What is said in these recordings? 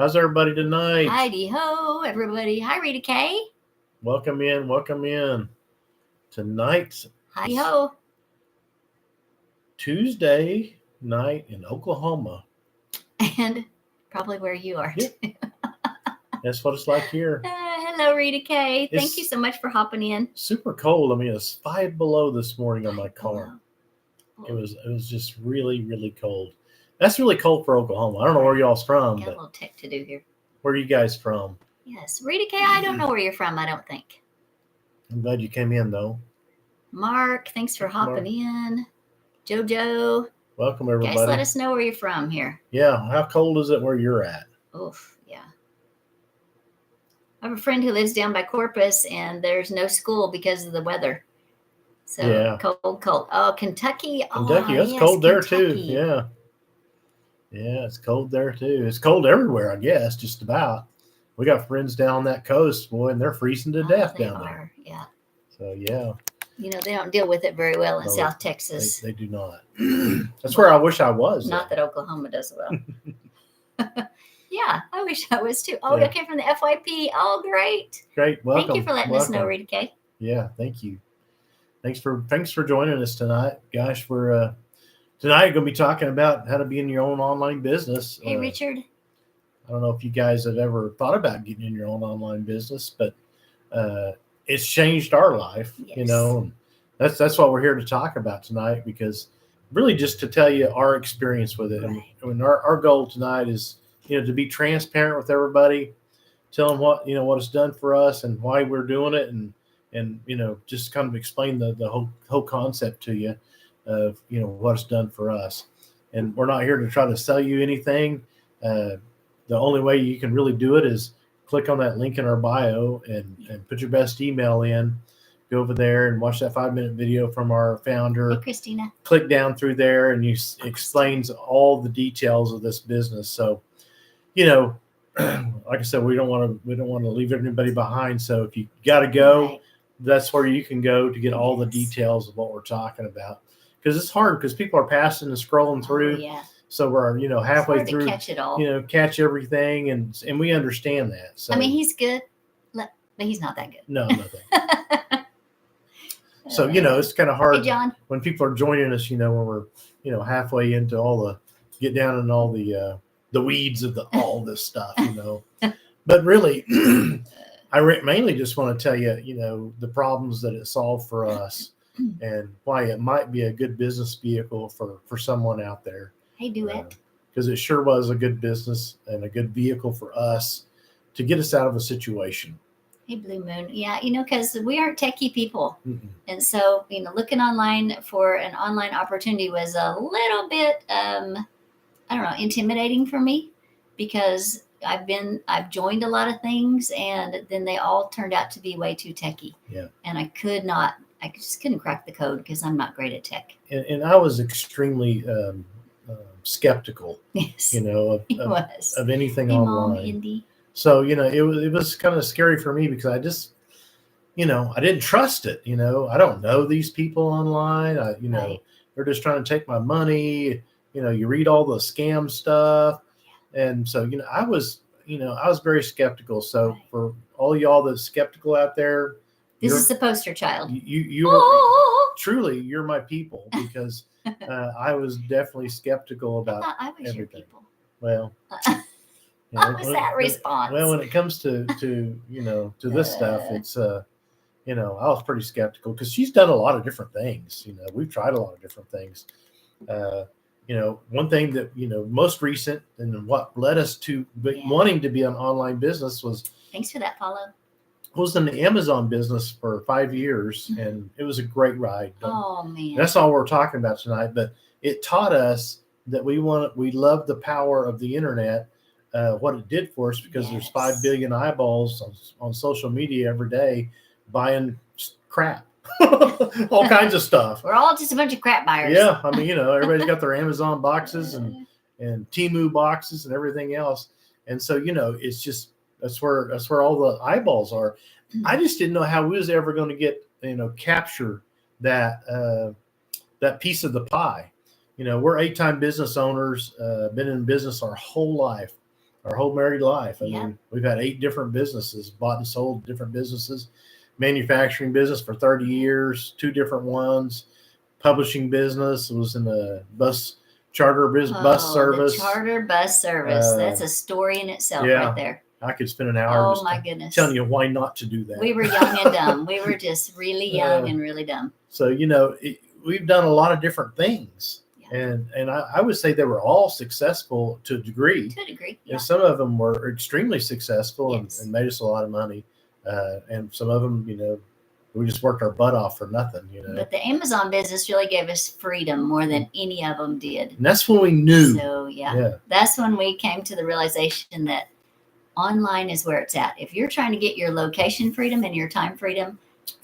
How's everybody tonight? Heidi ho, everybody. Hi, Rita K. Welcome in. Welcome in. Tonight's Heidi ho. Tuesday night in Oklahoma. And probably where you are. Yep. That's what it's like here. Hello, Rita K. Thank you so much for hopping in. Super cold. I mean, it's 5 below this morning on my car. It was just really, really cold. That's really cold for Oklahoma. I don't know where y'all's from. Got a little tech to do here. Where are you guys from? Yes. Rita K, I don't know where you're from, I don't think. I'm glad you came in, though. Mark, thanks for hopping in. Jojo. Welcome, everybody. Guys, let us know where you're from here. Yeah. How cold is it where you're at? Oof, yeah. I have a friend who lives down by Corpus, and there's no school because of the weather. So yeah. Cold. Oh, Kentucky. Kentucky, that's cold there too. Yeah. Yeah, it's cold there too. It's cold everywhere, I guess, just about. We got friends down that coast, boy, and they're freezing to death down there. Yeah. So, yeah. You know, they don't deal with it very well in South Texas. They do not. That's where I wish I was. Not that Oklahoma does well. Yeah, I wish I was too. Oh, you came from the FYP. Oh, great. Great. Welcome. Thank you for letting us know, Rita K. Yeah, thank you. Thanks for joining us tonight. Gosh, we're tonight going to be talking about how to be in your own online business. Hey, Richard. I don't know if you guys have ever thought about getting in your own online business, but it's changed our life, you know. And that's what we're here to talk about tonight, because really just to tell you our experience with it. Right. And our goal tonight is, you know, to be transparent with everybody, tell them what it's done for us and why we're doing it, and you know, just kind of explain the whole concept to you of, you know, what it's done for us. And we're not here to try to sell you anything. The only way you can really do it is click on that link in our bio and put your best email in. Go over there and watch that 5-minute video from our founder. Hey, Christina. Click down through there, and explains all the details of this business. So, you know, like I said, we don't want to leave anybody behind. So if you got to go, that's where you can go to get all the details of what we're talking about. Because it's hard, because people are passing and scrolling through. Yeah. So we're, you know, halfway through, catch it all. You know, catch everything, and we understand that. So I mean, he's good, but he's not that good. No, nothing. So, you know, it's kind of hard, hey, John, when people are joining us, you know, when we're, you know, halfway into get down in all the weeds of all this stuff, you know. But really, I mainly just want to tell you, you know, the problems that it solved for us and why it might be a good business vehicle for someone out there. Hey, Duet. Because it sure was a good business and a good vehicle for us to get us out of a situation. Hey, Blue Moon. Yeah, you know, because we aren't techie people. Mm-mm. And so, you know, looking online for an online opportunity was a little bit, I don't know, intimidating for me, because I've joined a lot of things, and then they all turned out to be way too techie. Yeah. And I just couldn't crack the code, because I'm not great at tech. And I was extremely skeptical, yes, you know, of anything online. Mom, Indy. So, you know, it was kind of scary for me, because I just, you know, I didn't trust it. You know, I don't know these people online. They're just trying to take my money. You know, you read all the scam stuff. And so, you know, I was very skeptical. So for all y'all that's skeptical out there, this is the poster child. Truly, you're my people, because I was definitely skeptical about I was everything. Your people. Well, what was that response? Well, when it comes to you know, to this stuff, it's you know, I was pretty skeptical, because she's done a lot of different things. You know, we've tried a lot of different things. You know, one thing that, you know, most recent and what led us to wanting to be an online business was, thanks for that follow. Was in the Amazon business for 5 years, and it was a great ride. Oh man, that's all we're talking about tonight. But it taught us that we love the power of the internet, what it did for us, because there's 5 billion eyeballs on social media every day buying crap, all kinds of stuff. We're all just a bunch of crap buyers. Yeah, I mean, you know, everybody's got their Amazon boxes and Temu boxes and everything else, and so, you know, it's just. That's where all the eyeballs are. I just didn't know how we was ever going to get, you know, capture that piece of the pie. You know, we're 8-time business owners, been in business our whole life, our whole married life. I Yeah. mean, we've had 8 different businesses, bought and sold different businesses, manufacturing business for 30 years, 2 different ones, publishing business, was in the bus bus service. The charter bus service. That's a story in itself right there. I could spend an hour Oh my goodness. telling you why not to do that. We were young and dumb. We were just really young and really dumb. So, we've done a lot of different things. Yeah. And I would say they were all successful to a degree. To a degree, yeah. And some of them were extremely successful and made us a lot of money. And some of them, we just worked our butt off for nothing, But the Amazon business really gave us freedom more than any of them did. And that's when we knew. So, that's when we came to the realization that online is where it's at. If you're trying to get your location freedom and your time freedom,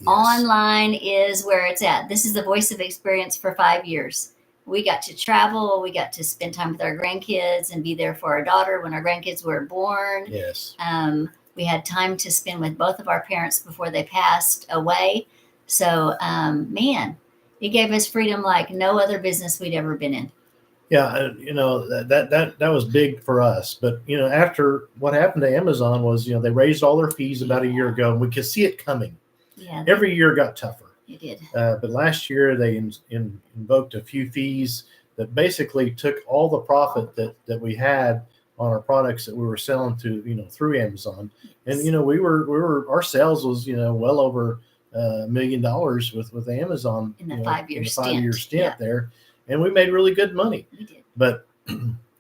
online is where it's at. This is the voice of experience for 5 years. We got to travel. We got to spend time with our grandkids and be there for our daughter when our grandkids were born. Yes. We had time to spend with both of our parents before they passed away. So, man, it gave us freedom like no other business we'd ever been in. Yeah, that was big for us. But, after what happened to Amazon was, they raised all their fees about a year ago, and we could see it coming. Yeah. Every year got tougher. It did. But last year they invoked a few fees that basically took all the profit that we had on our products that we were selling to, through Amazon. And, our sales was, well over $1 million with Amazon in the 5-year stint there. And we made really good money. We did. But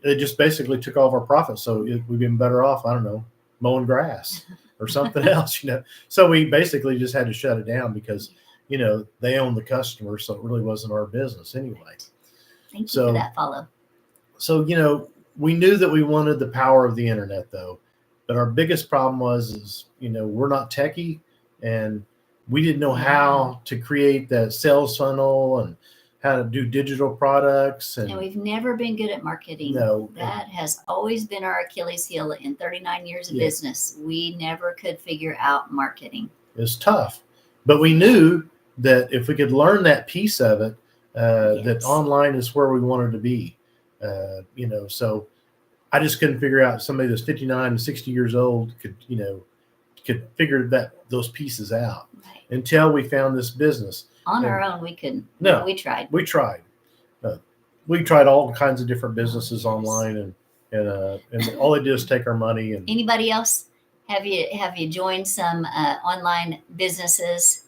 it just basically took all of our profits. So we've been better off, I don't know, mowing grass or something else, So we basically just had to shut it down because, they own the customer. So it really wasn't our business anyway. Thank you for that follow. So, we knew that we wanted the power of the internet, though. But our biggest problem was we're not techie, and we didn't know how to create that sales funnel and how to do digital products. And we've never been good at marketing. No. That has always been our Achilles heel in 39 years of business. We never could figure out marketing. It was tough. But we knew that if we could learn that piece of it, that online is where we wanted to be. So I just couldn't figure out somebody that's 59 and 60 years old could figure those pieces out until we found this business. On our own, we couldn't. No, we tried. We tried. We tried all kinds of different businesses online, and all they did is take our money. And anybody else? Have you joined some online businesses?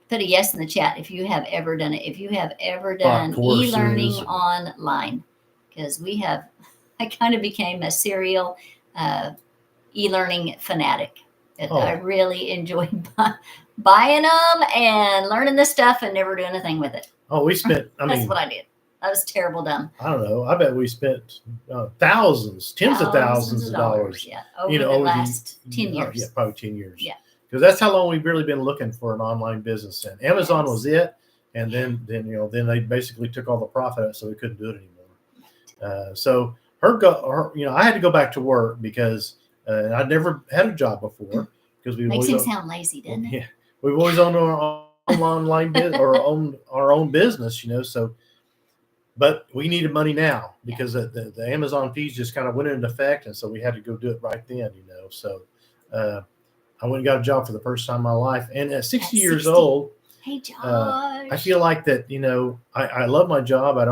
Put a yes in the chat if you have ever done it. If you have ever done e-learning online, because I kind of became a serial e-learning fanatic. I really enjoyed buying them and learning this stuff and never doing a thing with it. Oh, we spent, that's what I did. I was terrible dumb. I don't know. I bet we spent tens of thousands of dollars. Yeah, over the last 10 years. Yeah, probably 10 years. Yeah. Because that's how long we've really been looking for an online business. And Amazon was it. And then they basically took all the profit out, so we couldn't do it anymore. So I had to go back to work because I'd never had a job before. Because we makes him sound lazy, doesn't it? Yeah, we've always owned our own online business or owned our own business, So, but we needed money now because the Amazon fees just kind of went into effect, and so we had to go do it right then, So, I went and got a job for the first time in my life, and at 60 years old, hey Josh, I feel like that. I love my job. I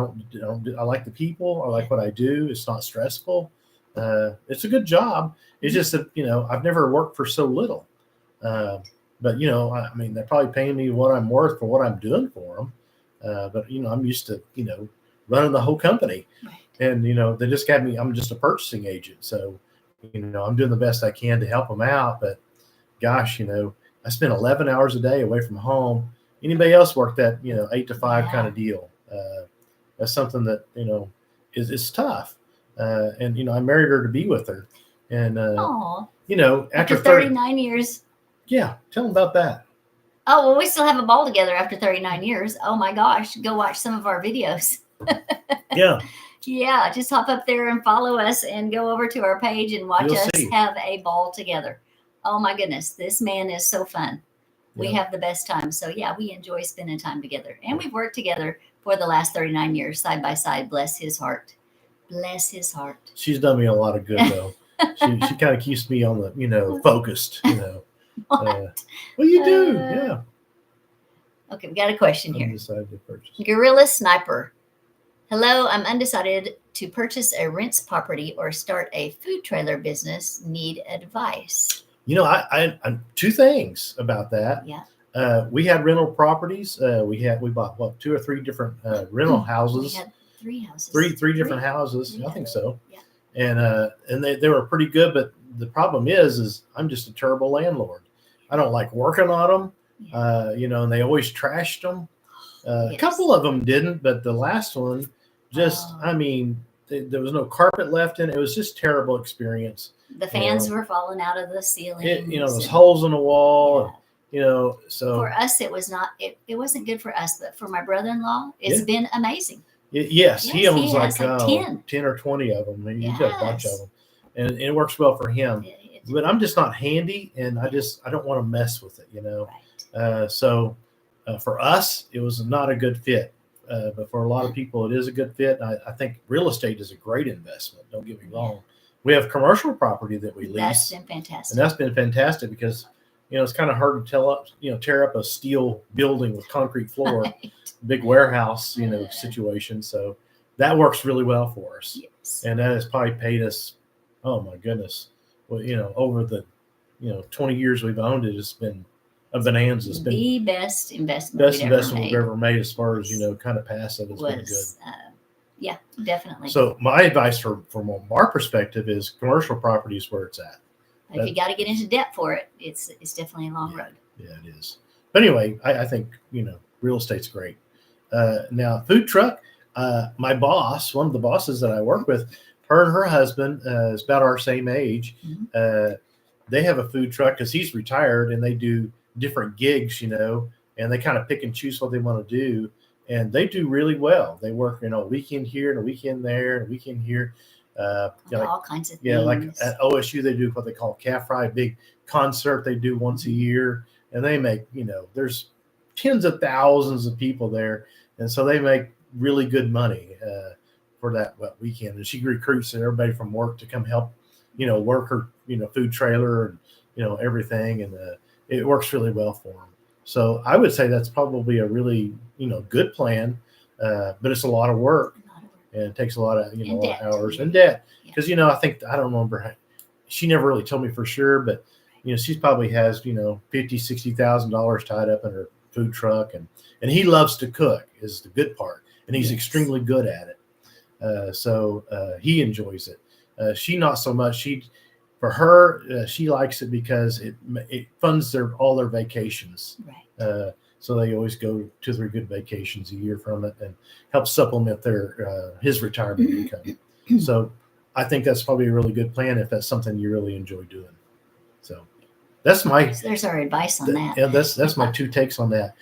like the people. I like what I do. It's not stressful. It's a good job. It's just that, I've never worked for so little. But, they're probably paying me what I'm worth for what I'm doing for them. But, I'm used to, running the whole company. Right. And, they just got me, I'm just a purchasing agent. So, I'm doing the best I can to help them out. But gosh, I spend 11 hours a day away from home. Anybody else work that, 8 to 5 kind of deal? That's something that, is tough. And, I married her to be with her. And, after 39 years. Yeah. Tell them about that. Oh, well, we still have a ball together after 39 years. Oh my gosh. Go watch some of our videos. Yeah. Yeah. Just hop up there and follow us and go over to our page and watch us have a ball together. Oh my goodness. This man is so fun. We have the best time. So yeah, we enjoy spending time together, and we've worked together for the last 39 years side by side. Bless his heart. Bless his heart. She's done me a lot of good though. She kind of keeps me on the focused. What? Well, you do, yeah. Okay, we got a question here. Undecided to purchase. Gorilla Sniper. Hello, I'm undecided to purchase a rents property or start a food trailer business. Need advice. I two things about that. Yeah. We had rental properties. We bought 2 or 3 different rental houses. We had 3 houses. Three different houses. I think so. Yeah. And they were pretty good, but the problem is I'm just a terrible landlord. I don't like working on them. And they always trashed them. A couple of them didn't, but the last one there was no carpet left in it. It was just terrible experience. The fans were falling out of the ceiling. There's holes in the wall. So for us, it was not. It wasn't good for us, but for my brother-in-law, it's been amazing. Yes, he owns like 10 or 20 of them. He's got a bunch of them, and it works well for him. But I'm just not handy, and I don't want to mess with it. Right. So for us, it was not a good fit. But for a lot of people, it is a good fit. I think real estate is a great investment. Don't get me wrong. We have commercial property that we lease. That's been fantastic. And that's been fantastic because, it's kind of hard to tear up a steel building with concrete floor, Right. big warehouse, situation. So that works really well for us. Yes. And that has probably paid us, oh my goodness, well, over the, 20 years we've owned it, it's been a bonanza. It's been the best investment we've ever made as far as, kind of passive. It's been good. Yeah, definitely. So my advice from our perspective is commercial property is where it's at. If you got to get into debt for it, it's definitely a long road. Yeah, it is. But anyway, I think, real estate's great. Now, food truck, my boss, one of the bosses that I work with, her and her husband is about our same age. Mm-hmm. They have a food truck because he's retired and they do different gigs, and they kind of pick and choose what they want to do. And they do really well. They work, a weekend here and a weekend there and a weekend here. All kinds of things. Yeah, like at OSU, they do what they call Calf Fry, big concert they do once a year. And they make, there's tens of thousands of people there. And so they make really good money for that weekend. And she recruits everybody from work to come help, work her, food trailer and, everything. And it works really well for them. So I would say that's probably a really, good plan, but it's a lot of work. And it takes a lot of, a lot of hours and debt. Because, I don't remember, she never really told me for sure, but, she probably has, $50,000-$60,000 tied up in her food truck. And he loves to cook is the good part. And he's extremely good at it. So he enjoys it. She not so much. For her, she likes it because it funds all their vacations. Right. So they always go 2 or 3 good vacations a year from it and help supplement his retirement income. So I think that's probably a really good plan if that's something you really enjoy doing. So that's there's our advice on that. Yeah, that's my 2 takes on that.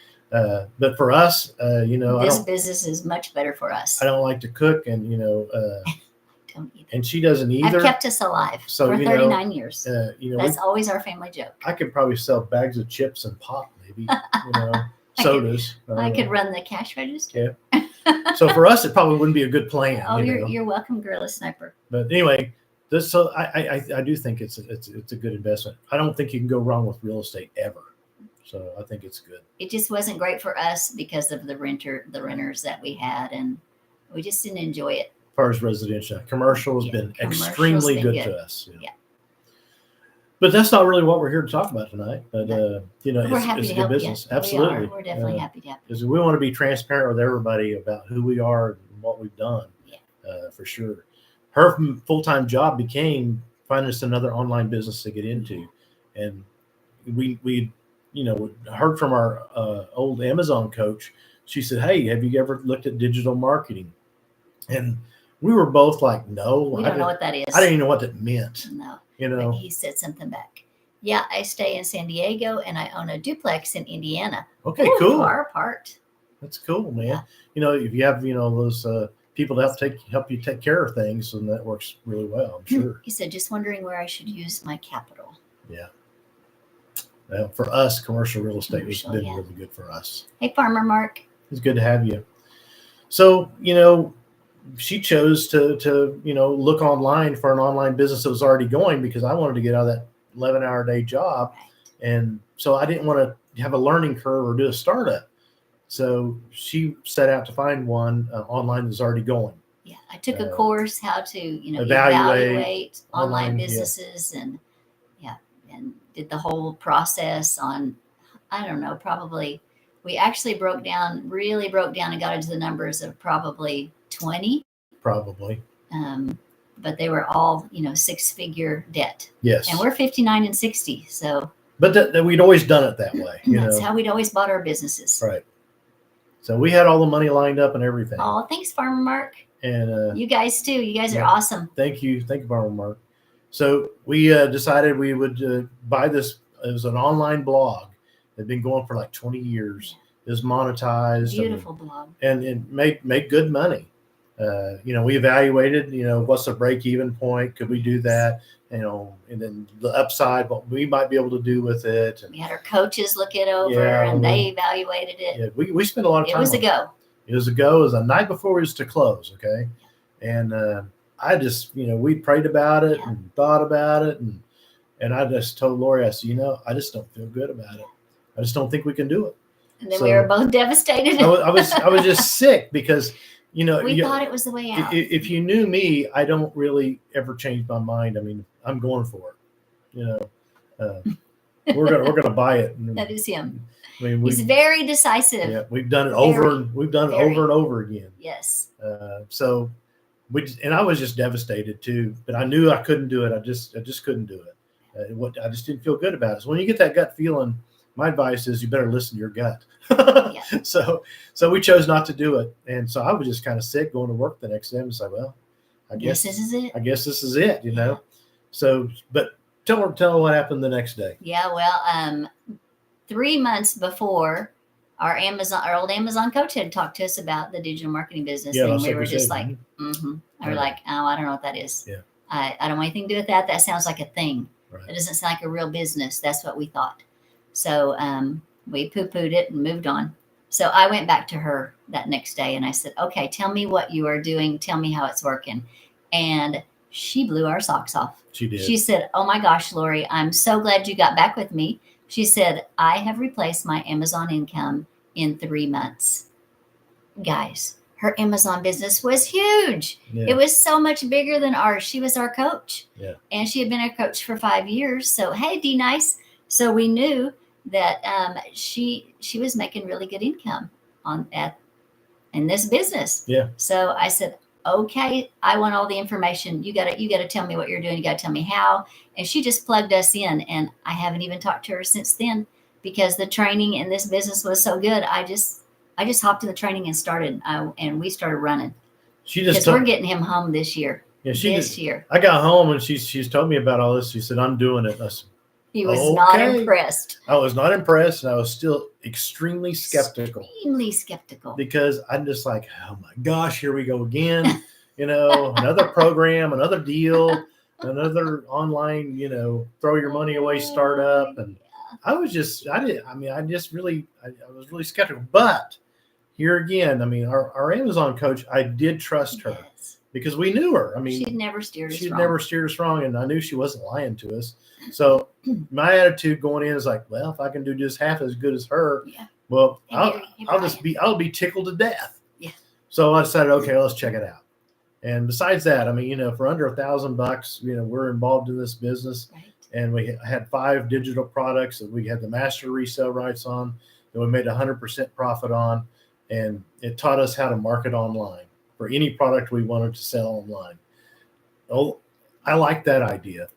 But for us, this business is much better for us. I don't like to cook, and don't either. And she doesn't either. I've kept us alive for 39 years. That's always our family joke. I could probably sell bags of chips and pop, maybe, sodas. I could run the cash register. Yeah. So for us, it probably wouldn't be a good plan. Oh, you're welcome, Gorilla Sniper. But anyway, I do think it's a good investment. I don't think you can go wrong with real estate ever. So I think it's good. It just wasn't great for us because of the renters that we had, and we just didn't enjoy it. As far as residential, commercial has been extremely good to us. Yeah. But that's not really what we're here to talk about tonight. But we're happy it's to a good help business. You. Absolutely, we're definitely happy to help. Because we want to be transparent with everybody about who we are and what we've done. Yeah. For sure. Her full-time job became finding us another online business to get into, and we heard from our old Amazon coach. She said, "Hey, have you ever looked at digital marketing?" And we were both like, "No, we don't know what that is." I didn't even know what that meant. No, But he said something back. Yeah, I stay in San Diego and I own a duplex in Indiana. Okay, cool. Far apart. That's cool, man. Yeah. If you have those people to help you take care of things, and that works really well, I'm sure. He said, "Just wondering where I should use my capital." Yeah. For us, commercial real estate has been really good for us. Hey, Farmer Mark. It's good to have you. So, she chose to look online for an online business that was already going, because I wanted to get out of that 11-hour day job. Right. And so I didn't want to have a learning curve or do a startup. So she set out to find one online that's already going. Yeah, I took a course how to evaluate online businesses, and did the whole process on, I don't know, probably we actually really broke down and got into the numbers of probably 20. Probably. But they were all, 6-figure debt. Yes. And we're 59 and 60. So. But that we'd always done it that way. That's how we'd always bought our businesses. Right. So we had all the money lined up and everything. Oh, thanks, Farmer Mark. And you guys too. You guys are awesome. Thank you, Farmer Mark. So we decided we would buy this. It was an online blog. It had been going for like 20 years. It was monetized. Beautiful blog. And it made good money. We evaluated, what's the break-even point? Could we do that? And then the upside, what we might be able to do with it. And we had our coaches look it over, and they evaluated it. Yeah, we spent a lot of time. It was a go. It was a go. It was a night before it was to close. Okay. And I just, we prayed about it and thought about it. And I just told Lori, I said, I just don't feel good about it. I just don't think we can do it. And then we were both devastated. I was just sick because, we thought it was the way out. If you knew me, I don't really ever change my mind. I mean, I'm going for it. We're gonna buy it. That is him. I mean, he's very decisive. Yeah, we've done it over and over again. Yes. So I was just devastated too, but I knew I couldn't do it. I just couldn't do it. I just didn't feel good about it. So when you get that gut feeling, my advice is you better listen to your gut. So we chose not to do it. And so I was just kind of sick going to work the next day. I was like, well, I guess this is it. I guess this is it, So, but tell her what happened the next day. Yeah. Well, 3 months before, our old Amazon coach had talked to us about the digital marketing business. Yeah, and we were just like, we're like, oh, I don't know what that is. Yeah. I don't want anything to do with that. That sounds like a thing. Right. It doesn't sound like a real business. That's what we thought. So we poo-pooed it and moved on. So I went back to her that next day and I said, okay, tell me what you are doing. Tell me how it's working. And she blew our socks off. She did. She said, oh my gosh, Lori, I'm so glad you got back with me. She said, I have replaced my Amazon income in 3 months. Guys, her Amazon business was huge. Yeah. It was so much bigger than ours. She was our coach. Yeah. And she had been a coach for 5 years. So, hey, D-Nice. So we knew that she was making really good income in this business. Yeah. So I said, okay, I want all the information. You got to tell me what you're doing. You got to tell me how. And she just plugged us in, and I haven't even talked to her since then because the training in this business was so good. I just hopped in the training and started, and we started running. Because we're getting him home this year. Yeah, this year. I got home and she's told me about all this. She said, I'm doing it. I said, he was not impressed. I was not impressed, and I was still extremely skeptical. Because I'm just like, oh my gosh, here we go again. Another program, another deal, another online, throw your money away startup. And I was really skeptical. But here again, our Amazon coach, I did trust her. Yes. Because we knew her. She'd never steered us wrong. And I knew she wasn't lying to us. So my attitude going in is like, well, if I can do just half as good as her, well, I'll be tickled to death. Yeah. So I decided, okay, let's check it out. And besides that, for under $1,000, we're involved in this business. Right. And we had 5 digital products that we had the master resale rights on, that we made 100% profit on. And it taught us how to market online for any product we wanted to sell online. Oh, I like that idea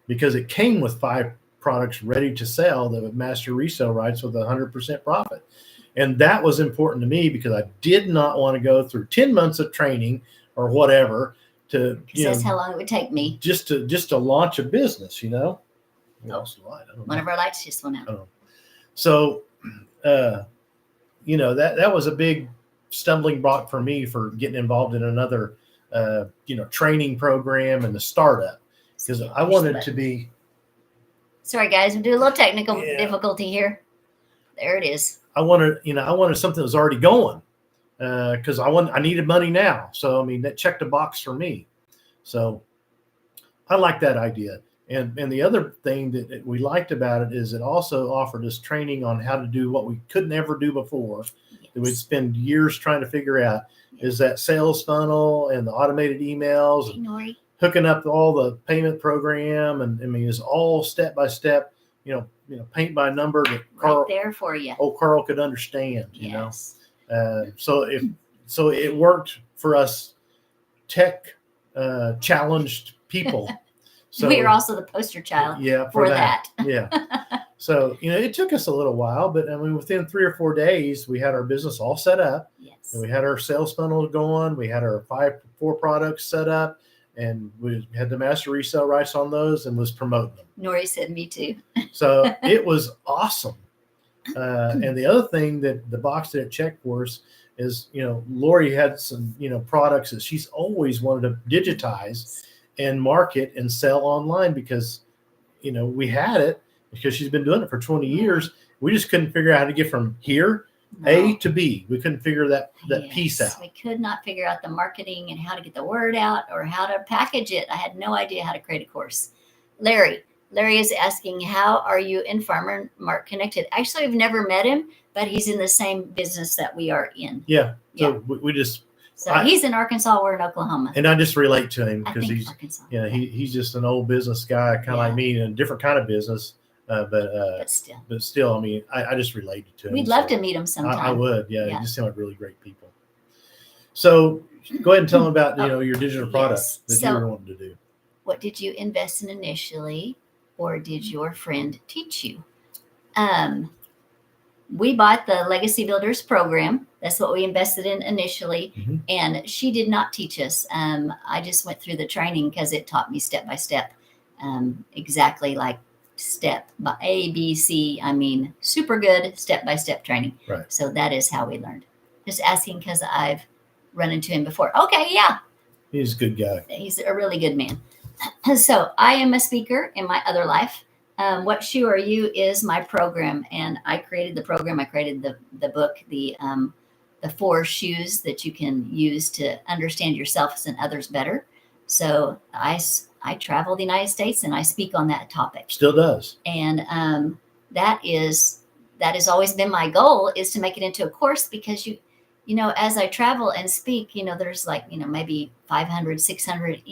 because it came with 5 products ready to sell that would master resale rights with 100% profit. And that was important to me because I did not want to go through 10 months of training or whatever to, that's how long it would take me just to launch a business, One of our lights just went out. So, that was a big stumbling block for me for getting involved in another, training program and the startup because I wanted to be. Sorry, guys, we do a little technical difficulty here. There it is. I wanted something that was already going, because I needed money now. So I mean, that checked a box for me. So I like that idea. And the other thing that we liked about it is it also offered us training on how to do what we could never do before, that we'd spend years trying to figure out, is that sales funnel and the automated emails and hooking up all the payment program. And I mean, it's all step by step, paint by number that Carl, right there for you. Old Carl could understand, So it worked for us tech challenged people. So we are also the poster child for that. Yeah. So, it took us a little while, but I mean, within 3 or 4 days, we had our business all set up. Yes. And we had our sales funnel going. We had our 4 products set up, and we had the master resale rights on those and was promoting them. Nori said, me too. So it was awesome. And the other thing that the box that it checked for us is, Lori had some, products that she's always wanted to digitize and market and sell online because, we had it because she's been doing it for 20 years. We just couldn't figure out how to get from here, A to B. We couldn't figure that piece out. We could not figure out the marketing and how to get the word out or how to package it. I had no idea how to create a course. Larry is asking, how are you and Farmer Mark connected? Actually, we've never met him, but he's in the same business that we are in. Yeah. So we just... So he's in Arkansas, we're in Oklahoma. And I just relate to him because he's just an old business guy, kind of like me, in a different kind of business. But still, I mean, I just related to him. We'd love to meet him sometime. I would, yeah. You just seem like really great people. So go ahead and tell them about your digital product that you were wanting to do. What did you invest in initially, or did your friend teach you? We bought the Legacy Builders program. That's what we invested in initially. Mm-hmm. And she did not teach us. I just went through the training because it taught me step by step, exactly like step by A, B, C. I mean, super good step-by-step training. Right. So that is how we learned. Just asking because I've run into him before. Okay, yeah. He's a good guy. He's a really good man. So I am a speaker in my other life. What Shoe Are You is my program, and I created the program. I created the book, the 4 shoes that you can use to understand yourself and others better. So I travel the United States and I speak on that topic. Still does. And that has always been my goal, is to make it into a course, because as I travel and speak, there's maybe 500, 600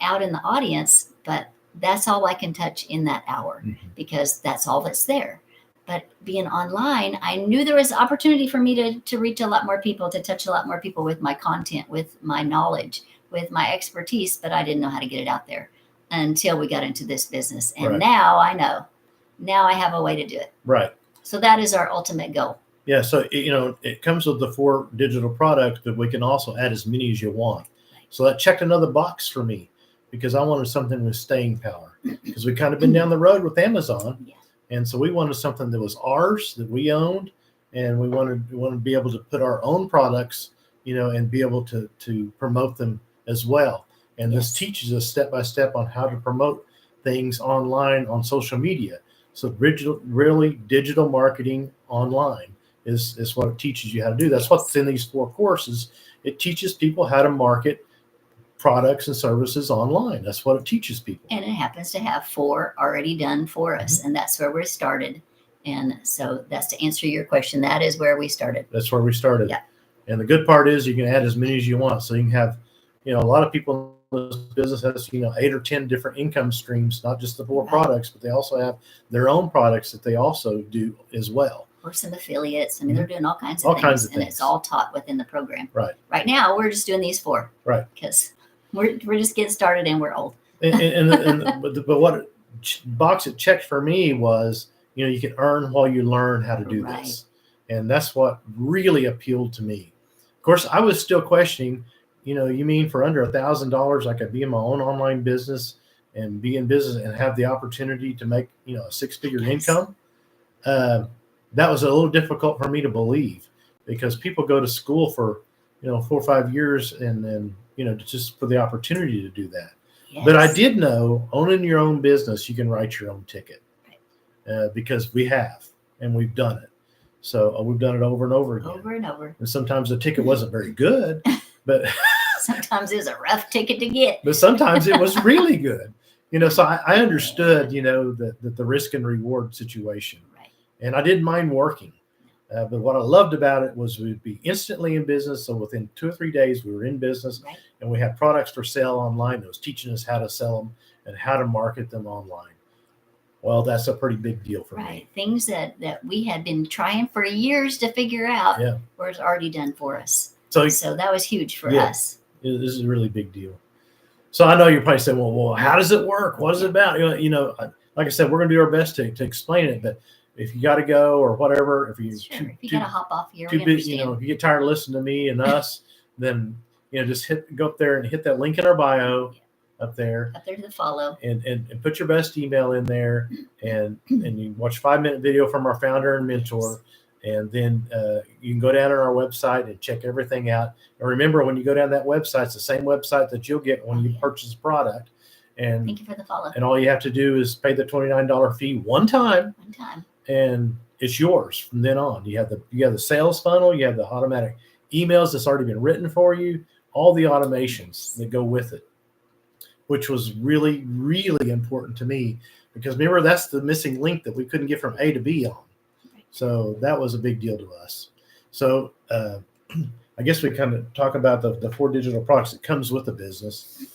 out in the audience, but that's all I can touch in that hour, because that's all that's there. But being online, I knew there was opportunity for me to reach a lot more people, to touch a lot more people with my content, with my knowledge, with my expertise, but I didn't know how to get it out there until we got into this business. And now I know. Now I have a way to do it. Right. So that is our ultimate goal. Yeah. So, it comes with the 4 digital products, but we can also add as many as you want. Right. So that checked another box for me, because I wanted something with staying power, because we kind of been down the road with Amazon. Yeah. And so we wanted something that was ours, that we owned, and we wanted to be able to put our own products, and be able to promote them as well. And this teaches us step by step on how to promote things online on social media. So really digital marketing online is what it teaches you how to do. That's what's in these 4 courses. It teaches people how to market products and services online. That's what it teaches people. And it happens to have 4 already done for us. And that's where we started. And so that's to answer your question. That is where we started. That's where we started. Yeah. And the good part is you can add as many as you want. So you can have, a lot of people in this business has, 8 or 10 different income streams, not just the 4 products, but they also have their own products that they also do as well. Or some affiliates. I mean, they're doing all kinds of things. And it's all taught within the program. Right. Right now, we're just doing these 4. Right. Because we're just getting started and we're old. But what box it checked for me was, you can earn while you learn how to do this. And that's what really appealed to me. Of course, I was still questioning, you mean for under $1,000, I could be in my own online business and be in business and have the opportunity to make, a 6-figure income? That was a little difficult for me to believe, because people go to school for, 4 or 5 years and then, just for the opportunity to do that. Yes. But I did know, owning your own business, you can write your own ticket, because we have, and we've done it. So we've done it over and over again. Over and over. And sometimes the ticket wasn't very good, but sometimes it was a rough ticket to get. But sometimes it was really good. So I understood, the risk and reward situation. Right. And I didn't mind working. But what I loved about it was we'd be instantly in business. So within 2 or 3 days, we were in business. Right. And we had products for sale online. It was teaching us how to sell them and how to market them online. Well, that's a pretty big deal for me. Things that we had been trying for years to figure out were already done for us. So that was huge for us. This is a really big deal. So I know you're probably saying, well, how does it work? What is it about? Like I said, we're going to do our best to explain it. But if you got to go or whatever, if you got to hop off here, too busy, if you get tired of listening to me and us, then just go up there and hit that link in our bio. Up there to follow, and put your best email in there, and you watch a 5-minute video from our founder and mentor, and then you can go down on our website and check everything out. And remember, when you go down that website, it's the same website that you'll get when you purchase a product. And thank you for the follow. And all you have to do is pay the $29 fee one time, and it's yours from then on. You have the sales funnel, you have the automatic emails that's already been written for you, all the automations that go with it, which was really, really important to me, because remember, that's the missing link that we couldn't get from A to B on. So that was a big deal to us. So I guess we kind of talk about the 4 digital products that comes with the business.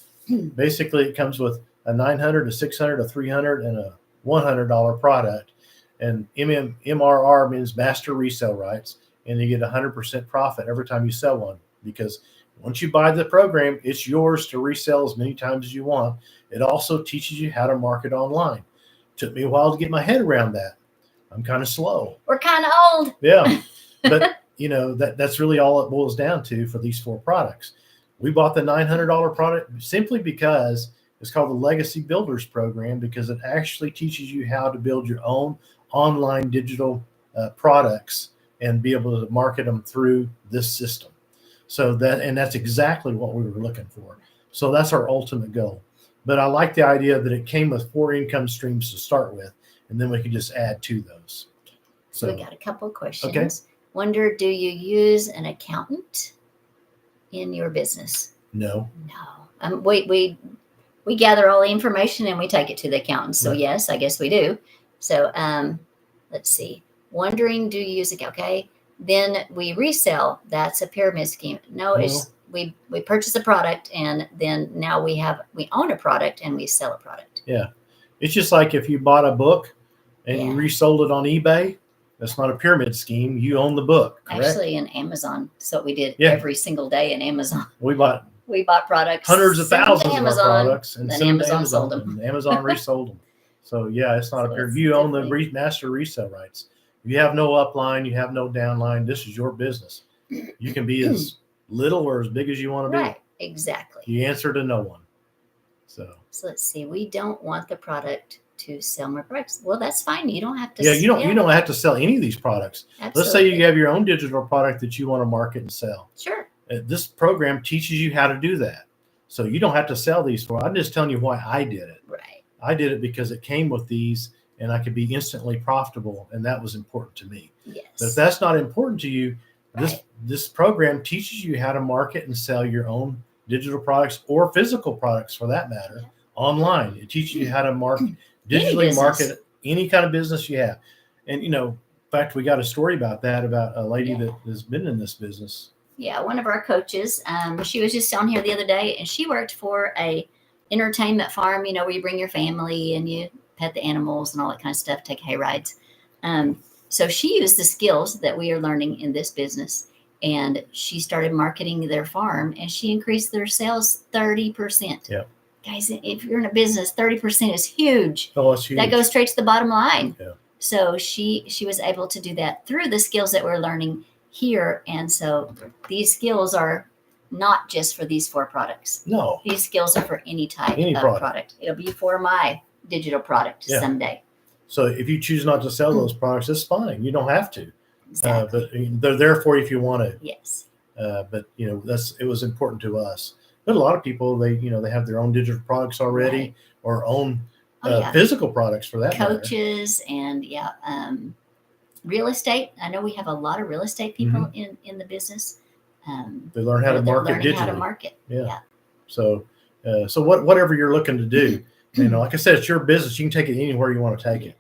Basically, it comes with a $900, a $600, a $300, and a $100 product. And MRR means master resale rights, and you get 100% profit every time you sell one, because once you buy the program, it's yours to resell as many times as you want. It also teaches you how to market online. Took me a while to get my head around that. I'm kind of slow. We're kind of old. Yeah. But, that's really all it boils down to for these 4 products. We bought the $900 product simply because it's called the Legacy Builders Program, because it actually teaches you how to build your own online digital products and be able to market them through this system. So that's exactly what we were looking for. So that's our ultimate goal. But I like the idea that it came with 4 income streams to start with, and then we can just add to those. So we got a couple of questions. Okay. Wonder, do you use an accountant in your business? No. We gather all the information and we take it to the accountant. So yes, I guess we do. So let's see. Wondering, do you use it? Okay. Then we resell. That's a pyramid scheme. No. It's we purchase a product, and then now we own a product and we sell a product. Yeah. It's just like if you bought a book and you resold it on eBay. That's not a pyramid scheme. You own the book, correct? Actually, in Amazon. So we did every single day in Amazon. We bought products, hundreds of thousands of our products, and then Amazon sold them. And Amazon resold them. So it's not a pyramid. You own the master resale rights. You have no upline. You have no downline. This is your business. You can be as little or as big as you want to be. Right. Exactly. You answer to no one. So let's see. We don't want the product to sell more products. Well, that's fine. You don't have to. You don't have to sell any of these products. Absolutely. Let's say you have your own digital product that you want to market and sell. Sure. This program teaches you how to do that. So you don't have to sell these for. I'm just telling you why I did it. Right. I did it because it came with these, and I could be instantly profitable, and that was important to me. Yes. But if that's not important to you, this program teaches you how to market and sell your own digital products, or physical products for that matter, online. It teaches you how to digitally market any kind of business you have. And in fact, we got a story about that, about a lady that has been in this business. Yeah, one of our coaches, she was just on here the other day, and she worked for a entertainment farm, where you bring your family and you pet the animals and all that kind of stuff, take hay rides. So she used the skills that we are learning in this business, and she started marketing their farm, and she increased their sales 30%. Yeah. Guys, if you're in a business, 30% is huge. Oh, it's huge. That goes straight to the bottom line. Yeah. So she was able to do that through the skills that we're learning here. And so these skills are not just for these 4 products. No. These skills are for any type of product. It'll be for my digital product someday. So if you choose not to sell those products, that's fine. You don't have to. Exactly. But they're there for you if you want to. Yes. But it was important to us. But a lot of people, they have their own digital products already, or own physical products for that matter. Coaches and real estate. I know we have a lot of real estate people in the business. They learn how to market learning digitally. how to market. Yeah. So whatever you're looking to do, like I said, it's your business. You can take it anywhere you want to take it.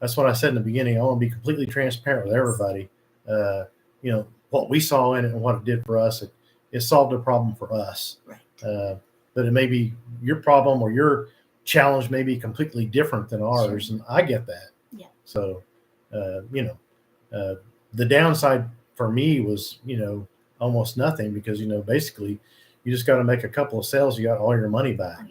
That's what I said in the beginning. I want to be completely transparent with everybody. What we saw in it and what it did for us, it solved a problem for us. Right. But it may be your problem or your challenge may be completely different than ours. Sure. And I get that. Yeah. So, the downside for me was, almost nothing because, basically you just got to make a couple of sales. You got all your money back.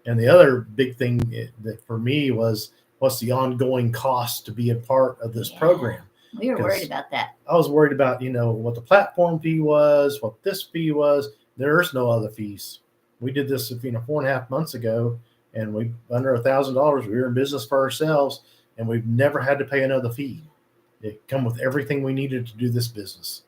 And the other big thing that for me was, what's the ongoing cost to be a part of this program? We were worried about that. I was worried about, what the platform fee was, what this fee was. There's no other fees. We did this, 4.5 months ago, and we under $1,000. We were in business for ourselves, and we've never had to pay another fee. It come with everything we needed to do this business.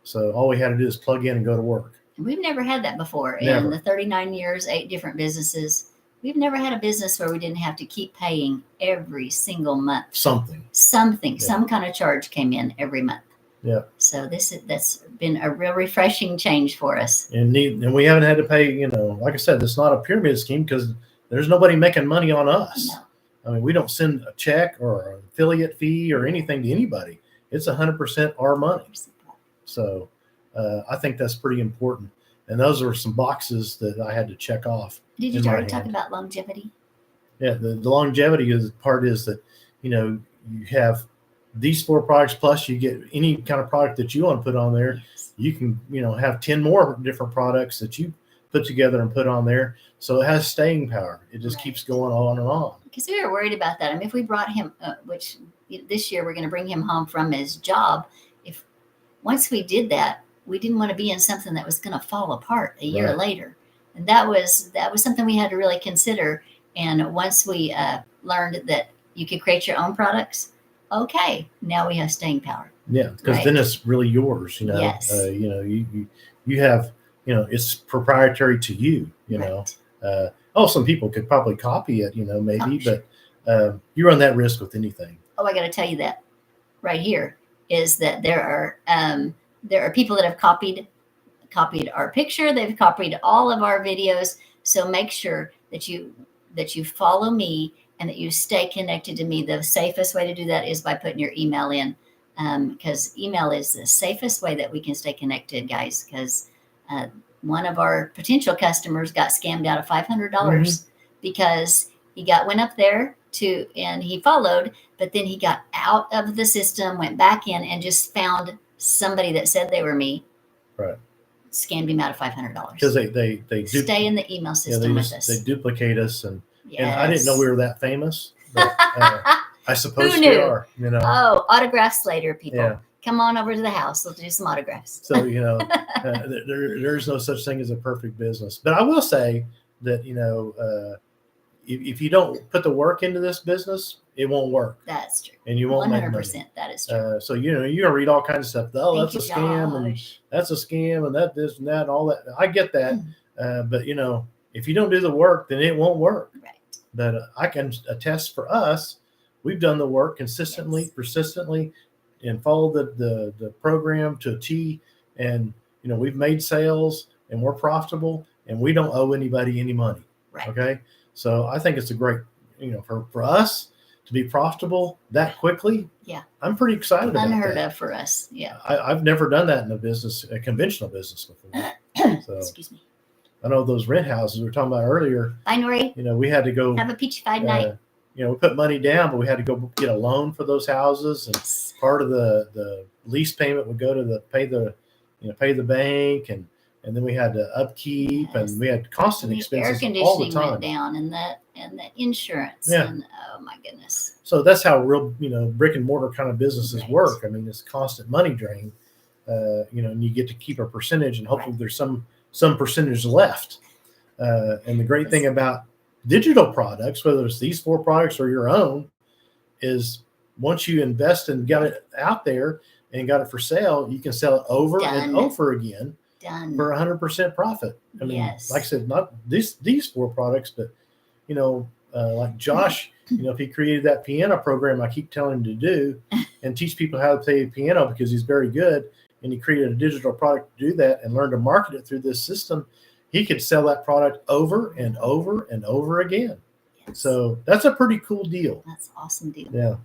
So all we had to do is plug in and go to work. We've never had that before. Never. In the 39 years, 8 different businesses. We've never had a business where we didn't have to keep paying every single month. Something. Yeah. Some kind of charge came in every month. Yeah. So that's been a real refreshing change for us. And we haven't had to pay, like I said, it's not a pyramid scheme because there's nobody making money on us. No. I mean, we don't send a check or an affiliate fee or anything to anybody. It's 100% our money. So I think that's pretty important. And those are some boxes that I had to check off. Did you already talk about longevity? Yeah, the longevity is that, you have these 4 products plus you get any kind of product that you want to put on there. Yes. You can, have 10 more different products that you put together and put on there. So it has staying power. It just keeps going on and on. Because we were worried about that. I mean, if we brought him, which this year we're going to bring him home from his job, if once we did that, we didn't want to be in something that was going to fall apart a year later. And that was something we had to really consider. And once we learned that you could create your own products, okay, now we have staying power. Yeah, because then it's really yours. Yes. You have, it's proprietary to you. Some people could probably copy it, maybe, but you run that risk with anything. Oh, I got to tell you that right here is that there are people that have copied our picture. They've copied all of our videos. So make sure that you follow me and that you stay connected to me. The safest way to do that is by putting your email in, because email is the safest way that we can stay connected, guys. Because one of our potential customers got scammed out of $500 because he went up there and he followed, but then he got out of the system, went back in, and just found somebody that said they were me. Right. Scammed him out of $500 because they stay in the email system with us. They duplicate us, and I didn't know we were that famous, but I suppose Who knew? we are. Oh, autographs later, people. Yeah. Come on over to the house. Let's do some autographs. So there's no such thing as a perfect business, but I will say that if you don't put the work into this business, it won't work. That's true. And you won't 100%. make money. That is true. So you're gonna read all kinds of stuff. Oh, that's a scam, and that's a scam, and that this and that, and all that. I get that, but if you don't do the work, then it won't work. Right. But I can attest for us, we've done the work consistently, persistently, and followed the program to a T. And we've made sales, and we're profitable, and we don't owe anybody any money. Right. Okay. So I think it's a great, for us to be profitable that quickly. Yeah. I'm pretty excited about that. Unheard of for us. Yeah. I've never done that in a conventional business before. So Excuse me. I know those rent houses we were talking about earlier. Bye, Nori. We had to go Have a peachy-fied night. We put money down, but we had to go get a loan for those houses, and part of the lease payment would go to pay the bank, and then we had to upkeep, and we had constant expenses all the time. Went down, and the insurance, and oh my goodness. So that's how real brick and mortar kind of businesses work. I mean, it's constant money drain, and you get to keep a percentage, and hopefully there's some percentage left. And the great thing about digital products, whether it's these 4 products or your own, is once you invest and got it out there and got it for sale, you can sell it over and over again. Done. For 100% profit. I mean, like I said, not these 4 products, but like Josh, if he created that piano program I keep telling him to do and teach people how to play piano because he's very good, and he created a digital product to do that and learned to market it through this system, he could sell that product over and over and over again. Yes. So that's a pretty cool deal. That's an awesome deal. Yeah.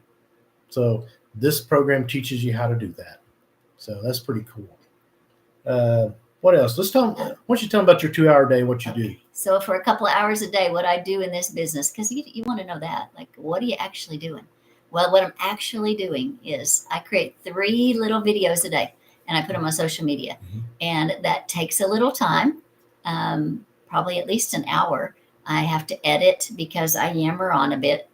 So this program teaches you how to do that. So that's pretty cool. What else? Why don't you tell them about your 2-hour day, what you do? So for a couple of hours a day, what I do in this business, because you want to know that, like, what are you actually doing? Well, what I'm actually doing is I create 3 little videos a day, and I put them on social media. Mm-hmm. And that takes a little time, probably at least an hour. I have to edit because I yammer on a bit.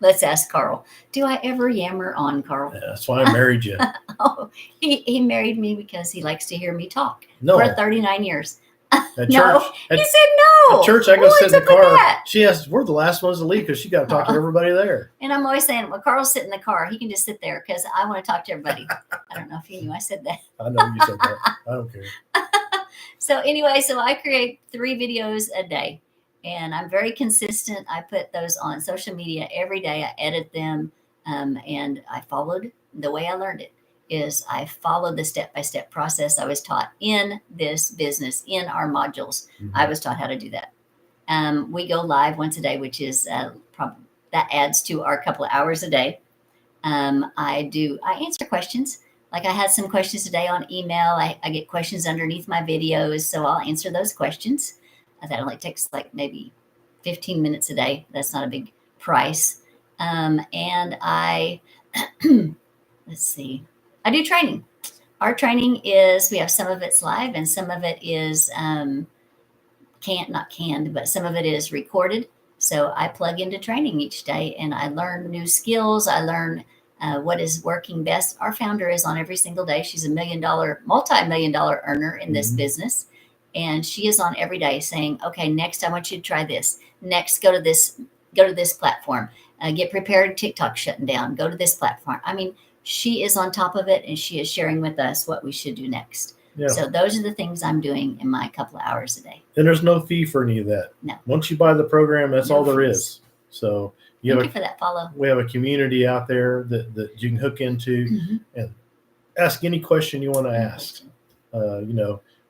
Let's ask Carl. Do I ever yammer on, Carl? Yeah, that's why I married you. Oh, he married me because he likes to hear me talk No. for 39 years. At No, church, he said no. At church, I go sit in the What's up with car. that? She has, we're the last ones to leave because she got to talk to everybody there. And I'm always saying, well, Carl's sitting in the car. He can just sit there because I want to talk to everybody. I don't know if you knew I said that. I know you said that. I don't care. So anyway, so I create 3 videos a day, and I'm very consistent. I put those on social media every day. I edit them, and I followed the way I learned it. Is I followed the step-by-step process I was taught in this business, in our modules. Mm-hmm. I was taught how to do that. We go live once a day, which is probably that adds to our couple of hours a day. I answer questions. Like I had some questions today on email. I get questions underneath my videos, so I'll answer those questions. That only takes like maybe 15 minutes a day. That's not a big price. And I, let's see, I do training. Our training is, we have some of it's live and some of it is not canned, but some of it is recorded. So I plug into training each day and I learn new skills. I learn what is working best. Our founder is on every single day. She's a multi-million-dollar earner in this business. And she is on every day saying, okay, next I want you to try this. Next, go to this platform. Get prepared, TikTok shutting down. Go to this platform. I mean, she is on top of it and she is sharing with us what we should do next. Yeah. So those are the things I'm doing in my couple of hours a day. And there's no fee for any of that. No. Once you buy the program, that's all there is. So Thank you for that follow. We have a community out there that you can hook into and ask any question you want to ask.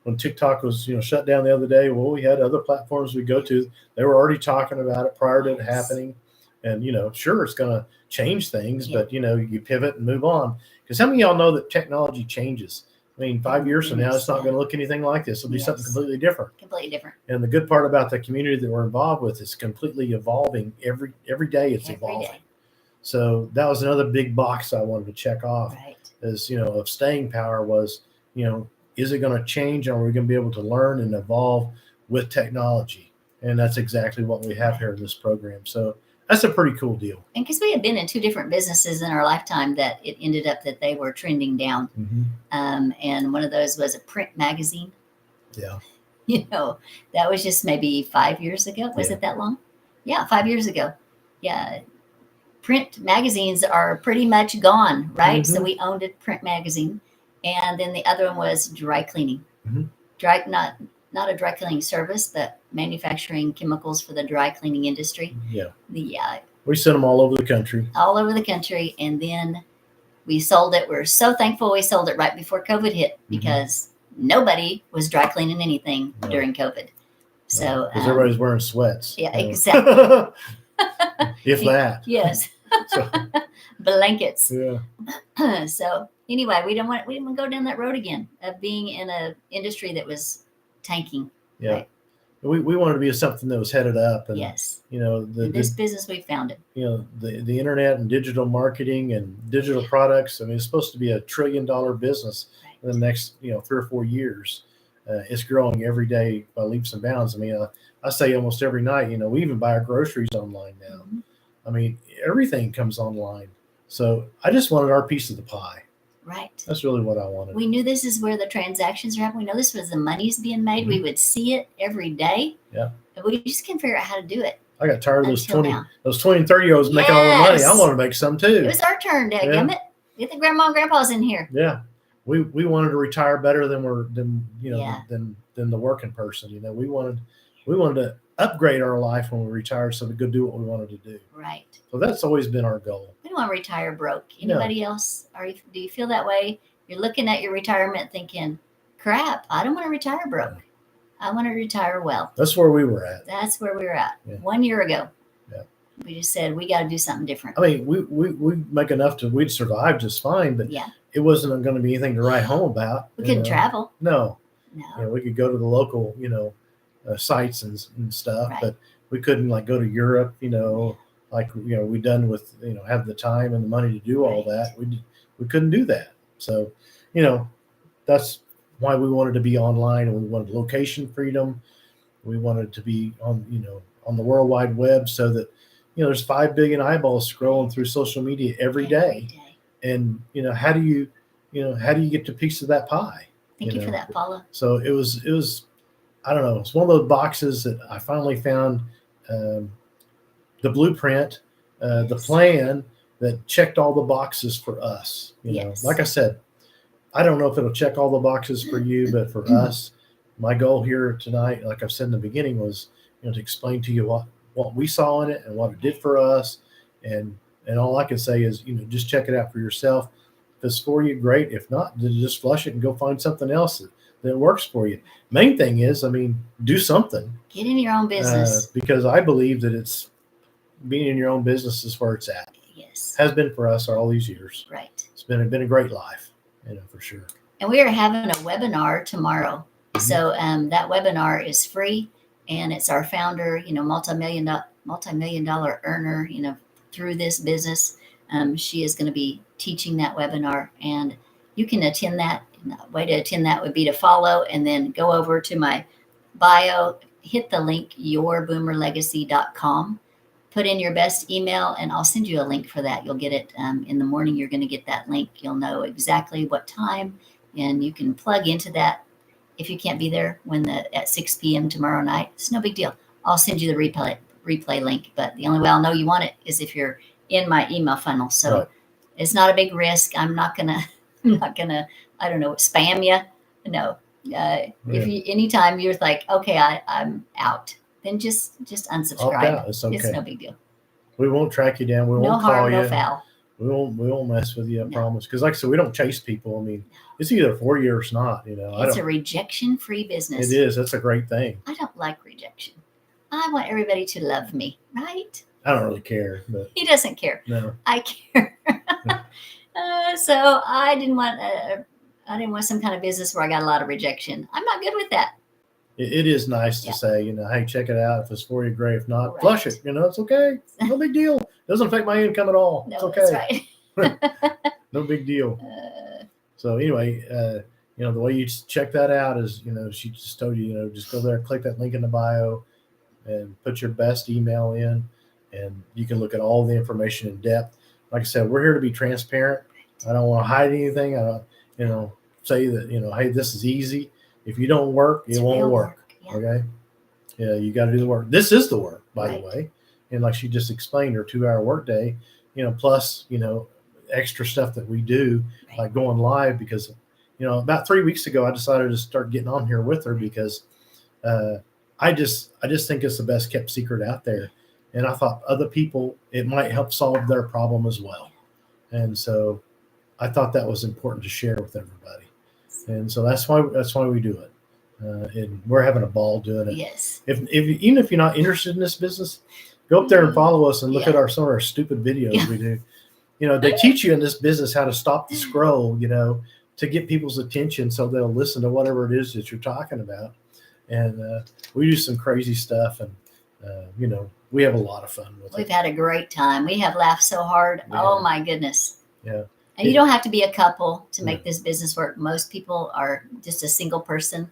When TikTok was, shut down the other day, well, we had other platforms we go to. They were already talking about it prior to it happening. And, sure, it's going to change things, but, you pivot and move on. Because how many of y'all know that technology changes? I mean, 5 years from now, it's not going to look anything like this. It'll be something completely different. Completely different. And the good part about the community that we're involved with is completely evolving. Every day it's evolving. Day. So that was another big box I wanted to check off. Right. Is, of staying power was, is it going to change? Or are we going to be able to learn and evolve with technology? And that's exactly what we have here in this program. So that's a pretty cool deal. And because we had been in 2 different businesses in our lifetime that it ended up that they were trending down. And one of those was a print magazine. Yeah. That was just maybe 5 years ago. Was it that long? Yeah, 5 years ago. Yeah. Print magazines are pretty much gone, right? So we owned a print magazine. And then the other one was dry cleaning. Not a dry cleaning service, but manufacturing chemicals for the dry cleaning industry. Yeah. We sent them all over the country. All over the country. And then we sold it. We're so thankful we sold it right before COVID hit because nobody was dry cleaning anything during COVID. So because everybody's wearing sweats. Yeah, exactly. If that. Yes. Blankets. Yeah. So anyway, we didn't want to go down that road again of being in an industry that was tanking. Yeah. Right? We wanted to be something that was headed up. And, this business we found it. The internet and digital marketing and digital products. I mean, it's supposed to be $1 trillion business in the next, 3 or 4 years. It's growing every day by leaps and bounds. I mean, I say almost every night, we even buy our groceries online now. I mean, everything comes online. So I just wanted our piece of the pie. Right. That's really what I wanted. We knew this is where the transactions are happening. We know this was the money's being made. We would see it every day. Yeah. But we just couldn't figure out how to do it. I got tired of those 20 and 30-years making all the money. I want to make some too. It was our turn, dadgummit. Get the grandma and grandpas in here. Yeah. We wanted to retire better than the working person. We wanted to upgrade our life when we retire so we could do what we wanted to do. Right. So that's always been our goal. We don't want to retire broke. No. Anybody else? Do you feel that way? You're looking at your retirement thinking, crap, I don't want to retire broke. I want to retire well. That's where we were at. That's where we were at. Yeah. 1 year ago. Yeah. We just said, we got to do something different. I mean, we make enough we'd survive just fine, but yeah, it wasn't going to be anything to write home about. We couldn't travel. No. No. We could go to the local, sites and stuff, Right. but we couldn't like go to Europe, like we done with have the time and the money to do all Right. that. We couldn't do that. So that's why we wanted to be online, and we wanted location freedom. We wanted to be on the World Wide Web, so that there's 5 billion eyeballs scrolling through social media every day. And how do you get a piece of that pie? Thank you for that, Paula. So it was I don't know, it's one of those boxes that I finally found, the blueprint, the plan that checked all the boxes for us. Yes. Like I said, I don't know if it'll check all the boxes for you, but for us, my goal here tonight, like I've said in the beginning, was to explain to you what we saw in it and what it did for us, and all I can say is just check it out for yourself. If it's for you, great. If not, then just flush it and go find something else that works for you. Main thing is, do something. Get in your own business. Because I believe that it's being in your own business is where it's at. Yes. Has been for us all these years. Right. It's been a great life, for sure. And we are having a webinar tomorrow. Mm-hmm. So that webinar is free, and it's our founder, multi-million dollar earner, through this business. She is going to be teaching that webinar, and you can attend that. And the way to attend that would be to follow and then go over to my bio, hit the link, yourboomerlegacy.com, put in your best email, and I'll send you a link for that. You'll get it in the morning. You're going to get that link. You'll know exactly what time, and you can plug into that. If you can't be there at 6 p.m. tomorrow night, it's no big deal. I'll send you the replay link, but the only way I'll know you want it is if you're in my email funnel. So right. It's not a big risk. I'm not gonna, I don't know, spam you. No. If you anytime you're like, okay, I'm out, then just unsubscribe. Opt out. It's okay. It's no big deal. We won't track you down. We won't call you. No harm, no foul. We won't mess with you. I promise. Because like I said, we don't chase people. It's either for you or it's not. It's a rejection-free business. It is. That's a great thing. I don't like rejection. I want everybody to love me, right? I don't really care, but he doesn't care. No, I care. So I didn't want some kind of business where I got a lot of rejection. I'm not good with that. It is nice to say, hey, check it out. If it's for you, great. If not, flush it. It's okay. No big deal. Doesn't affect my income at all. No, it's okay. That's right. No big deal. So anyway, the way you check that out is, she just told you, just go there, click that link in the bio, and put your best email in, and you can look at all the information in depth. Like I said, we're here to be transparent. I don't want to hide anything. I don't, say that, hey, this is easy. If you don't work, it won't work. Yeah. Okay. Yeah. You got to do the work. This is the work, by the way. And like she just explained, her 2-hour workday, plus, extra stuff that we do, like going live, because, about 3 weeks ago, I decided to start getting on here with her because, I just think it's the best kept secret out there. And I thought other people, it might help solve their problem as well. And so I thought that was important to share with everybody. And so that's why we do it. And we're having a ball doing it. Yes. Even if you're not interested in this business, go up there and follow us and look at some of our stupid videos we do. They teach you in this business how to stop the scroll, to get people's attention so they'll listen to whatever it is that you're talking about. And we do some crazy stuff, and we have a lot of fun with it. We've had a great time. We have laughed so hard. Oh my goodness. Yeah. And you don't have to be a couple to make this business work. Most people are just a single person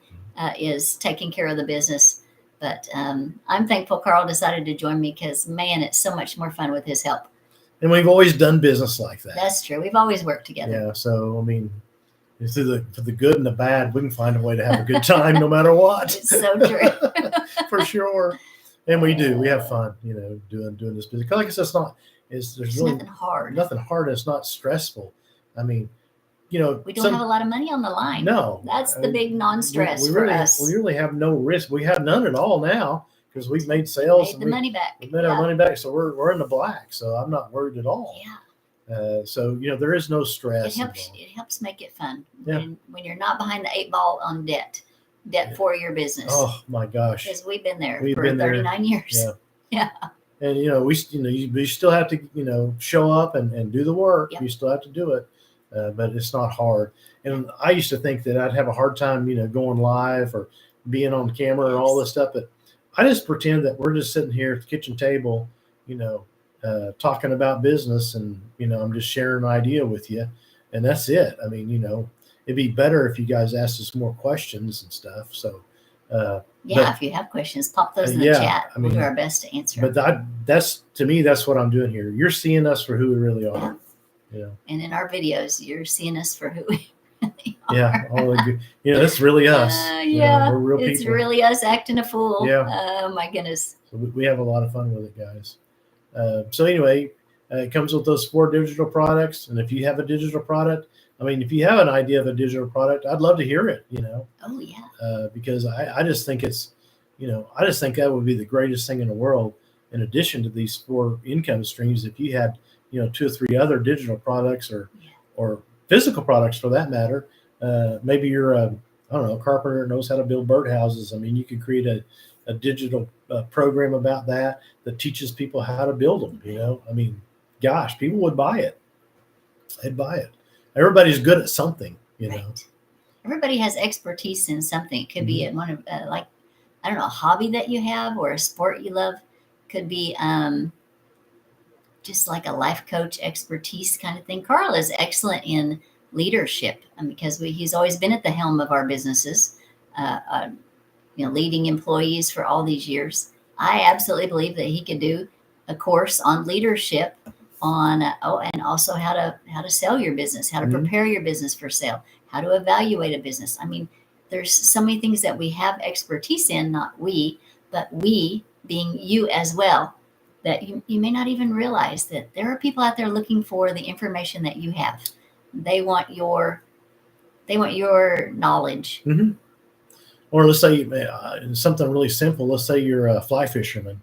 is taking care of the business. But I'm thankful Carl decided to join me because, man, it's so much more fun with his help. And we've always done business like that. That's true. We've always worked together. Yeah. So, for the good and the bad, we can find a way to have a good time no matter what. It's so true. For sure. And we do. We have fun, doing this business. Because like I said, there's really nothing hard. Nothing hard. It's not stressful. We don't have a lot of money on the line. No. That's the big non-stress for us. We really have no risk. We have none at all now because we've made sales made the money back. We made our money back, so we're in the black. So I'm not worried at all. Yeah. So there is no stress. It helps make it fun Yeah. when you're not behind the 8 ball on debt for your business. Oh my gosh, because we've been there for 39 years. Yeah. And you still have to show up and do the work. Yep. You still have to do it, but it's not hard. And I used to think that I'd have a hard time going live or being on camera and all this stuff, but I just pretend that we're just sitting here at the kitchen table, talking about business, and I'm just sharing an idea with you, and that's it. I mean, it'd be better if you guys asked us more questions and stuff. So if you have questions, pop those in the chat. We'll do our best to answer. But that's to me, that's what I'm doing here. You're seeing us for who we really are. Yeah. And in our videos, you're seeing us for who we really are. Yeah. That's really us. Yeah. We're real people. It's really us acting a fool. Yeah. Oh my goodness. So we have a lot of fun with it, guys. So anyway, it comes with those 4 digital products. And if you have a digital product, if you have an idea of a digital product, I'd love to hear it, Oh yeah. Because I just think it's, I just think that would be the greatest thing in the world. In addition to these 4 income streams, if you had, 2 or 3 other digital products or physical products for that matter, maybe you're a carpenter that knows how to build birdhouses. You could create a digital program about that teaches people how to build them. Gosh, people would buy it. They'd buy it. Everybody's good at something, Right. Everybody has expertise in something. It could be one of a hobby that you have or a sport you love. Could be just like a life coach expertise kind of thing. Carl is excellent in leadership because he's always been at the helm of our businesses, leading employees for all these years. I absolutely believe that he could do a course on leadership and also how to sell your business, how to prepare your business for sale, how to evaluate a business. There's so many things that we have expertise in, not we, but we being you as well, that you may not even realize that there are people out there looking for the information that you have. They want your knowledge. Mm-hmm. Or let's say something really simple. Let's say you're a fly fisherman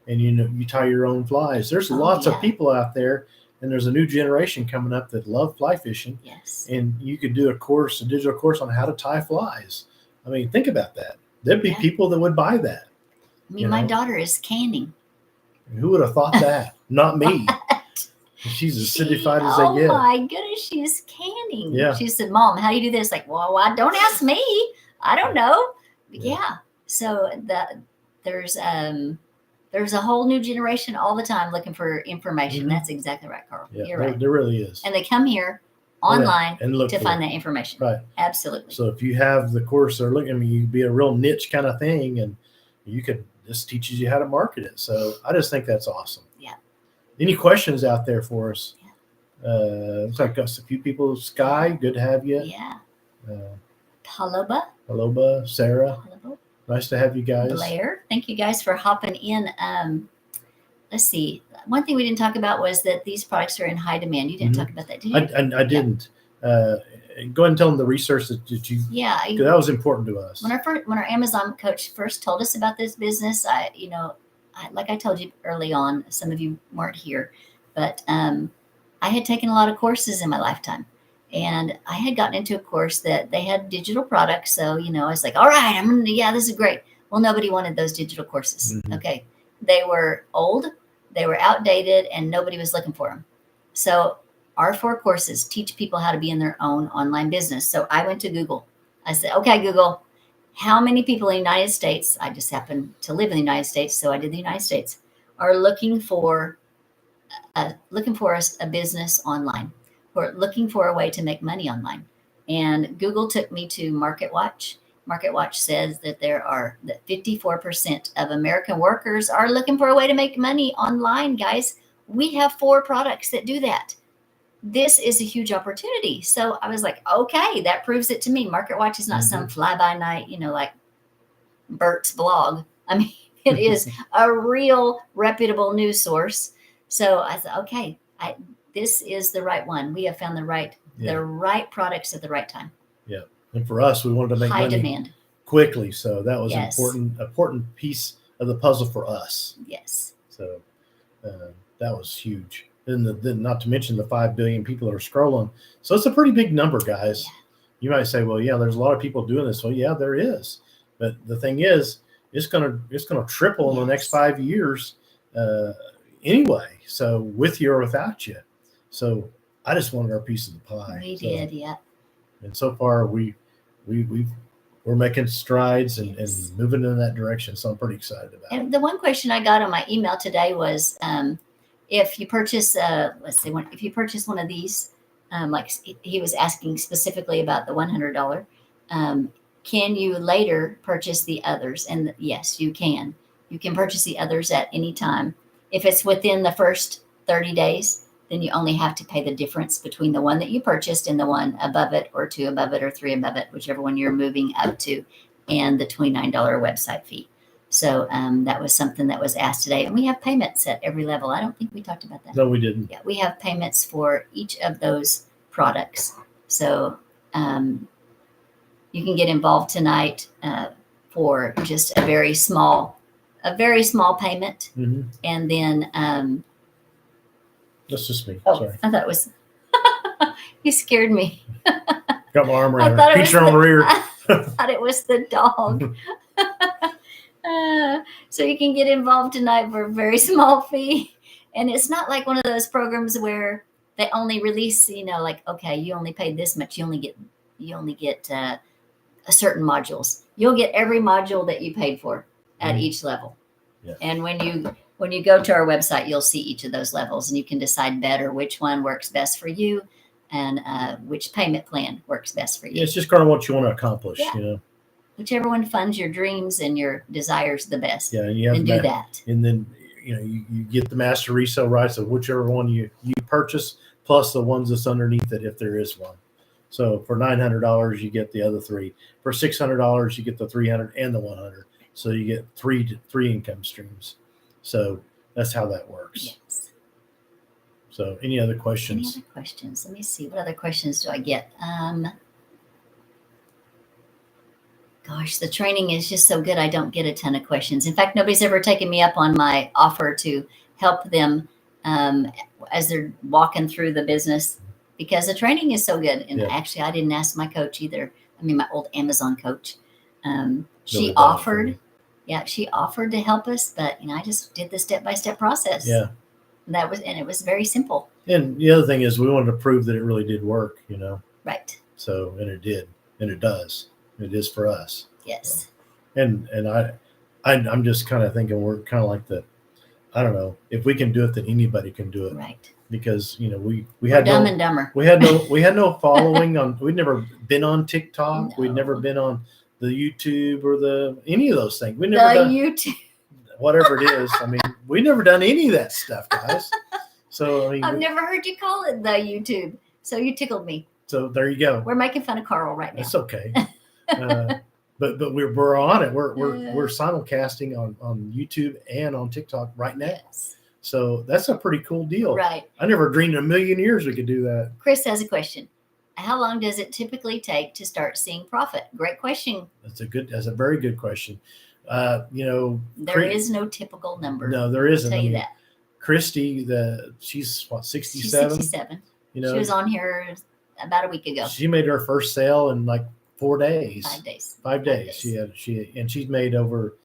and you tie your own flies. There's lots of people out there, and there's a new generation coming up that love fly fishing. Yes. And you could do a digital course on how to tie flies. Think about that. There'd be people that would buy that. My daughter is canning. Who would have thought that? Not me. She's as citified as they get. Oh my goodness, she's canning. Yeah. She said, "Mom, how do you do this?" Like, well, don't ask me. I don't know. Yeah. So there's a whole new generation all the time looking for information. Mm-hmm. That's exactly right, Carl. Yeah, you're right. There really is. And they come here online and look to find that information. Right. Absolutely. So if you have the course they're looking, you'd be a real niche kind of thing, and this teaches you how to market it. So I just think that's awesome. Yeah. Any questions out there for us? Yeah. Looks like a few people. Sky, good to have you. Yeah. Paloba, Sarah. Paloba. Nice to have you guys. Blair, thank you guys for hopping in. Let's see. One thing we didn't talk about was that these products are in high demand. You didn't talk about that, did you? I didn't. Go ahead and tell them the research that you. Yeah, that was important to us. When our Amazon coach first told us about this business, like I told you early on, some of you weren't here, but I had taken a lot of courses in my lifetime. And I had gotten into a course that they had digital products. So, I was like, all right, this is great. Well, nobody wanted those digital courses. Mm-hmm. Okay. They were old, they were outdated, and nobody was looking for them. So our 4 courses teach people how to be in their own online business. So I went to Google. I said, okay, Google, how many people in the United States, I just happen to live in the United States, so I did the United States, are looking for a business online? Or looking for a way to make money online. And Google took me to MarketWatch. MarketWatch says that that 54% of American workers are looking for a way to make money online, guys. We have 4 products that do that. This is a huge opportunity. So I was like, okay, that proves it to me. MarketWatch is not some fly-by-night, like Bert's blog. It is a real reputable news source. So I thought, okay, this is the right one. We have found the right products at the right time. Yeah. And for us, we wanted to make high money demand quickly. So that was important piece of the puzzle for us. Yes. So that was huge. And then not to mention the 5 billion people that are scrolling. So it's a pretty big number, guys. Yeah. You might say, well, yeah, there's a lot of people doing this. Well, yeah, there is. But the thing is, it's gonna triple in the next 5 years anyway. So with you or without you. So I just wanted our piece of the pie. We did, yeah. And so far we're making strides and moving in that direction. So I'm pretty excited about it. And the one question I got on my email today was, if you purchase, if you purchase one of these, like he was asking specifically about the $100, can you later purchase the others? And yes, you can. You can purchase the others at any time. If it's within the first 30 days, then you only have to pay the difference between the one that you purchased and the one above it, or 2 above it, or 3 above it, whichever one you're moving up to, and the $29 website fee. So that was something that was asked today. And we have payments at every level. I don't think we talked about that. No, we didn't. Yeah, we have payments for each of those products. So you can get involved tonight for just a very small payment. Mm-hmm. And then that's just me. Oh, sorry. I thought it was you scared me. Got my arm around her. Picture on the rear. I thought it was the dog. So you can get involved tonight for a very small fee. And it's not like one of those programs where they only release, like, okay, you only paid this much. You only get a certain modules. You'll get every module that you paid for at each level. Yeah. And when you go to our website, you'll see each of those levels, and you can decide better which one works best for you, and which payment plan works best for you. Yeah, it's just kind of what you want to accomplish, Whichever one funds your dreams and your desires the best. Yeah, and you have to do that. And then you get the master resale rights of whichever one you purchase, plus the ones that's underneath it if there is one. So for $900, you get the other 3. For $600, you get the 300 and the 100. So you get three income streams. So that's how that works. Yes. So any other questions? Let me see. What other questions do I get? Gosh, the training is just so good. I don't get a ton of questions. In fact, nobody's ever taken me up on my offer to help them as they're walking through the business, because the training is so good. And actually, I didn't ask my coach either. I mean, my old Amazon coach. She offered to help us, but I just did the step-by-step process. Yeah. And it was very simple. And the other thing is we wanted to prove that it really did work, Right. So, and it did, and it does. It is for us. Yes. So, and I'm just kind of thinking we're kind of like I don't know, if we can do it, then anybody can do it. Right. Because we had Dumb and Dumber. We had no following on. We'd never been on TikTok. No. We'd never been on the YouTube or any of those things. We never done YouTube. Whatever it is. I mean, we never done any of that stuff, guys. So I've never heard you call it the YouTube. So you tickled me. So there you go. We're making fun of Carl right now. It's okay. But we're on it. We're simulcasting on YouTube and on TikTok right now. Yes. So that's a pretty cool deal. Right. I never dreamed in a million years we could do that. Chris has a question. How long does it typically take to start seeing profit? Great question. That's a very good question. There is no typical number. No, there isn't. I'll tell you that. Christy, she's what, 67? She's 67. She was on here about a week ago. She made her first sale in like 4 days. 5 days. 5 days. She's made over.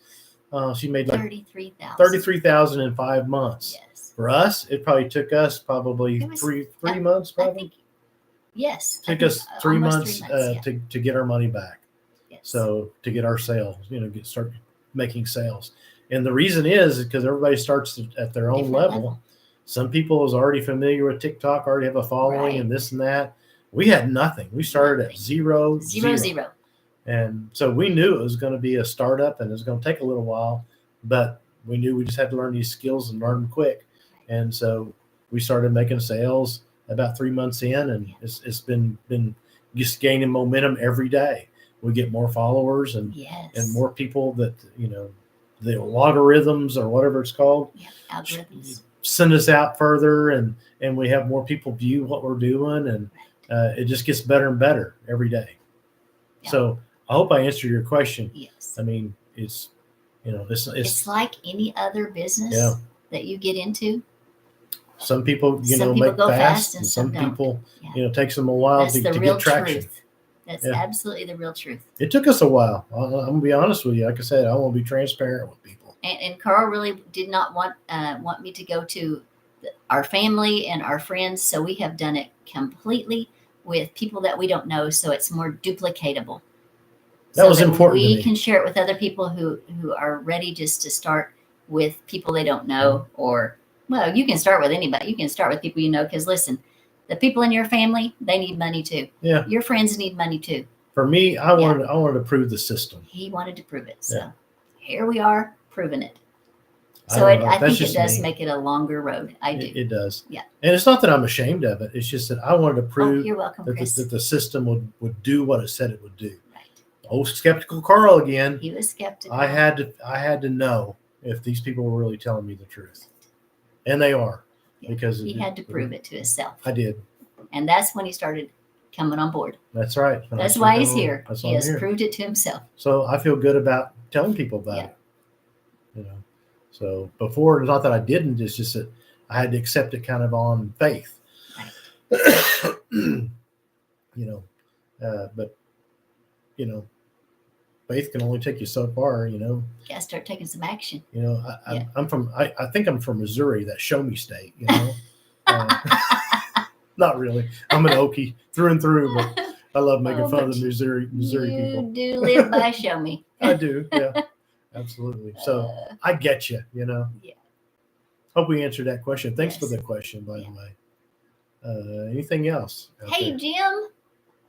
She made like 33,000. 33,000 in 5 months. Yes. For us, it probably took us three months. Probably. I think, yes. Took us 3 months, 3 months to get our money back. Yes. So to get our sales, start making sales. And the reason is because everybody starts at their own level. Some people is already familiar with TikTok, already have a following and this and that. We had nothing. We started at zero. And so we knew it was going to be a startup and it was going to take a little while, but we knew we just had to learn these skills and learn them quick. And so we started making sales about 3 months in, and it's been just gaining momentum every day. We get more followers and more people that, the logarithms or whatever it's called, algorithms, send us out further, and we have more people view what we're doing, and it just gets better and better every day. Yeah. So I hope I answered your question. Yes. I mean, it's, It's like any other business that you get into. Some people, Some people make go fast, and some don't. people, Yeah. it takes them a while That's to the get real traction. truth. That's absolutely the real truth. It took us a while. I'm gonna be honest with you. Like I said, I want to be transparent with people. And Carl really did not want me to go to our family and our friends, so we have done it completely with people that we don't know, so it's more duplicatable. That was important. We can share it with other people who are ready just to start with people they don't know, or well, you can start with anybody. You can start with people you know, because listen, the people in your family, they need money too. Yeah. Your friends need money too. For me, I wanted to prove the system. He wanted to prove it. So here we are proving it. So I think it does make it a longer road. I do. It does. Yeah. And it's not that I'm ashamed of it. It's just that I wanted to prove you're welcome, that the system would do what it said it would do. Right. Oh, skeptical Carl again. He was skeptical. I had to know if these people were really telling me the truth. And they are. Yeah. Because he had to prove it to himself. I did. And that's when he started coming on board. That's right. That's why he's here. He has proved it to himself. So I feel good about telling people about it. So before, it's not that I didn't, it's just that I had to accept it kind of on faith. Right. But faith can only take you so far, You gotta start taking some action. I think I'm from Missouri, that show me state, Not really. I'm an Okie through and through, but I love making fun of the Missouri people. You do live by show me. I do, yeah. Absolutely. So I get you, Yeah. Hope we answered that question. Thanks for the question, by the way. Anything else? Hey, Jim.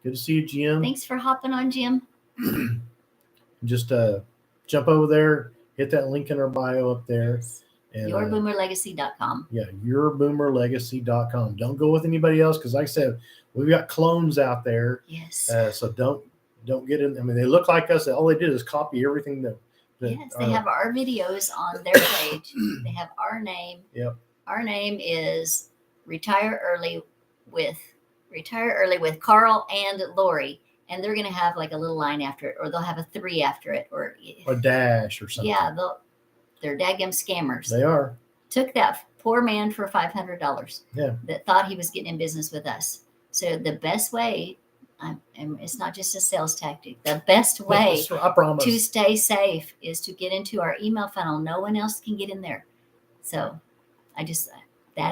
Good to see you, Jim. Thanks for hopping on, Jim. Just jump over there, hit that link in our bio up there. And, yourboomerlegacy.com. Yeah, yourboomerlegacy.com. Don't go with anybody else because, like I said, we've got clones out there. Yes. So don't get in. I mean, they look like us. All they did is copy everything that yes, they have our videos on their page. They have our name. Yep. Our name is Retire Early with Carl and Lori, and they're going to have like a little line after it, or they'll have a 3 after it, or a dash or something. Yeah, they're daggum scammers. They are. Took that poor man for $500. Yeah. That thought he was getting in business with us. So the best way. And it's not just a sales tactic. The best way to stay safe is to get into our email funnel. No one else can get in there. So that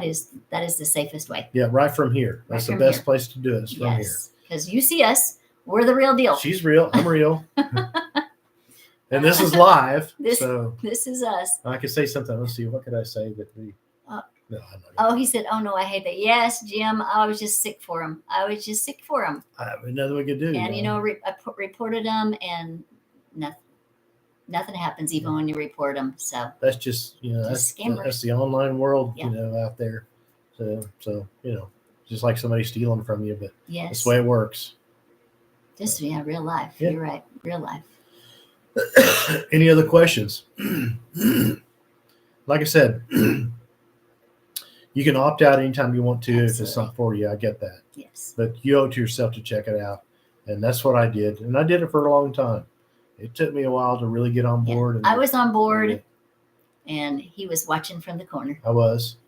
is the safest way. Yeah, right from here. That's the best place to do it. Is from here. Because you see us, we're the real deal. She's real. I'm real. And this is live. This is us. I could say something. Let's see. What could I say that we? No, I'm not. Oh, he said, "Oh no, I hate that." Yes, Jim, I was just sick for him. Nothing we could do. And I reported them, and nothing happens even when you report them. So that's just that's the online world, out there. So just like somebody stealing from you, but that's the way it works. Just real life. Yeah. You're right, real life. Any other questions? Like I said. You can opt out anytime you want to. Absolutely. If it's not for you. I get that. Yes. But you owe it to yourself to check it out. And that's what I did. And I did it for a long time. It took me a while to really get on board. And I was on board, and he was watching from the corner. I was.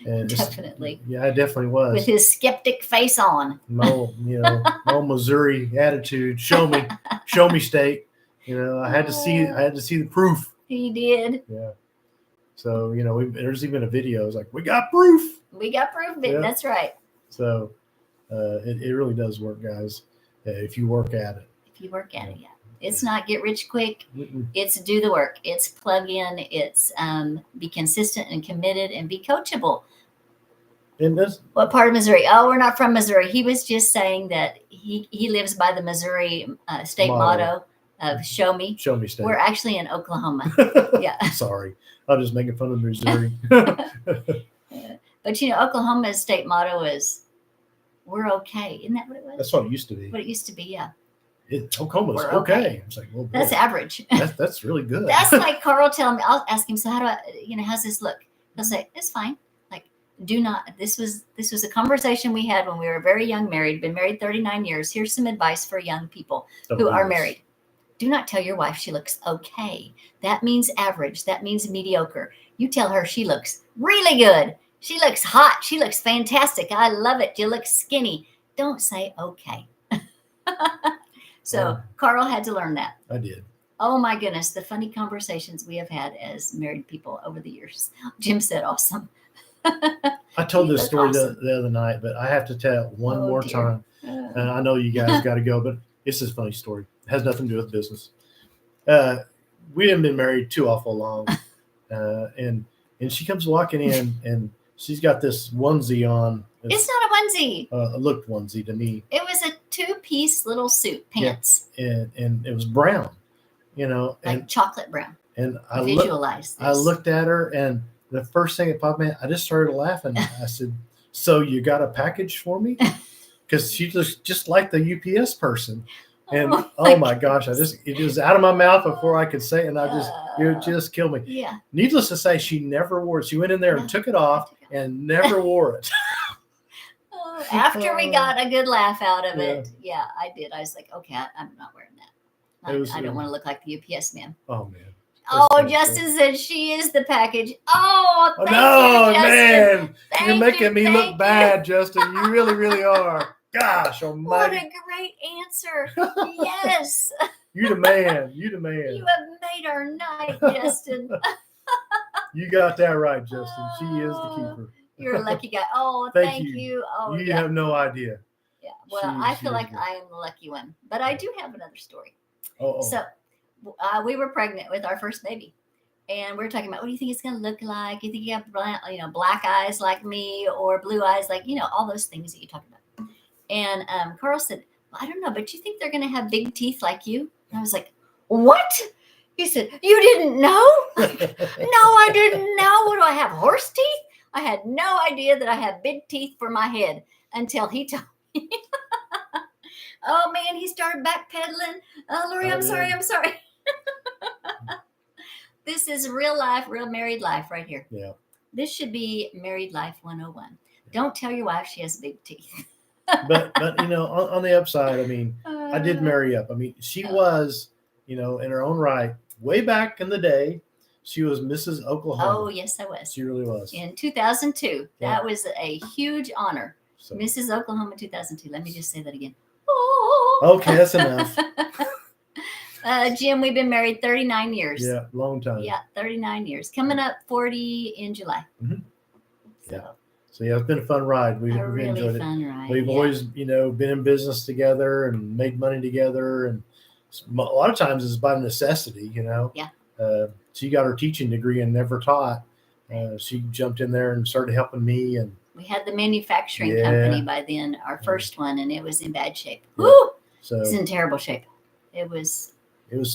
And definitely. I definitely was. With his skeptic face on. No Missouri attitude. Show me state. I had to see the proof. He did. Yeah. So, there's even a video. It's like, we got proof. Yeah. That's right. So it really does work, guys, if you work at it. Yeah. It's not get rich quick. Mm-mm. It's do the work. It's plug in. It's be consistent and committed and be coachable. And what part of Missouri? Oh, we're not from Missouri. He was just saying that he lives by the Missouri state motto of show me state. We're actually in Oklahoma. Yeah. Sorry. I'm just making fun of Missouri. But Oklahoma's state motto is "We're okay." Isn't that what it was? That's what it used to be. Yeah. Oklahoma's okay. It's like, well, that's average. That's really good. That's like Carl telling me. I'll ask him, so how do I? How's this look? He'll say, "It's fine." Like, do not. This was a conversation we had when we were very young, married. Been married 39 years. Here's some advice for young people who are married. Do not tell your wife she looks okay. That means average. That means mediocre. You tell her she looks really good. She looks hot. She looks fantastic. I love it. You look skinny. Don't say okay. So Carl had to learn that. I did. Oh my goodness, the funny conversations we have had as married people over the years. Jim said awesome. I told this story awesome. the other night, but I have to tell it one more time. I know you guys got to go, but this is a funny story. It has nothing to do with business. We haven't been married too awful long. And she comes walking in, and she's got this onesie on. It's not a onesie. It looked onesie to me. It was a 2-piece little suit pants. Yeah, and it was brown, like chocolate brown. And I visualized this. I looked at her, and the first thing that popped in, I just started laughing. I said, "So you got a package for me?" Because she just like the UPS person. And oh my gosh, it was out of my mouth before I could say it, and it just killed me. Yeah. Needless to say, she never wore it. She went in there and took it off and never wore it. After we got a good laugh out of it, I did. I was like, okay, I'm not wearing that. I don't want to look like the UPS man. Oh man. Oh, Justin said she is the package. Oh, thank you, Justin. Man. You're making me look bad, Justin. You really, really are. Gosh almighty. What a great answer. Yes. You the man. You the man. You have made our night, Justin. You got that right, Justin. She is the keeper. You're a lucky guy. Oh, thank you. Oh, you have no idea. Yeah. Well, I feel like I am the lucky one. But I do have another story. So we were pregnant with our first baby. And we're talking about, what do you think it's going to look like? You think you have black eyes like me, or blue eyes like, all those things that you talk about. And Carl said, well, I don't know, but you think they're going to have big teeth like you? And I was like, what? He said, you didn't know? No, I didn't know. What do I have, horse teeth? I had no idea that I had big teeth for my head until he told me. Oh, man, he started backpedaling. Oh, Lori, I'm sorry. This is real life, real married life right here. Yeah. This should be Married Life 101. Don't tell your wife she has big teeth. but on the upside, I mean, I did marry up. I mean, she was, in her own right, way back in the day, she was Mrs. Oklahoma. Oh, yes, I was. She really was. In 2002. Yeah. That was a huge honor. So. Mrs. Oklahoma 2002. Let me just say that again. Okay, that's enough. Jim, we've been married 39 years. Yeah, long time. Yeah, 39 years. Coming up 40 in July. Mm-hmm. So it's been a fun ride. We've really enjoyed fun it. Ride. We've always, been in business together and made money together, and a lot of times it's by necessity. Yeah. She got her teaching degree and never taught. She jumped in there and started helping me, and we had the manufacturing company by then, our first one, and it was in bad shape. Yeah. Woo! So it was in terrible shape. It was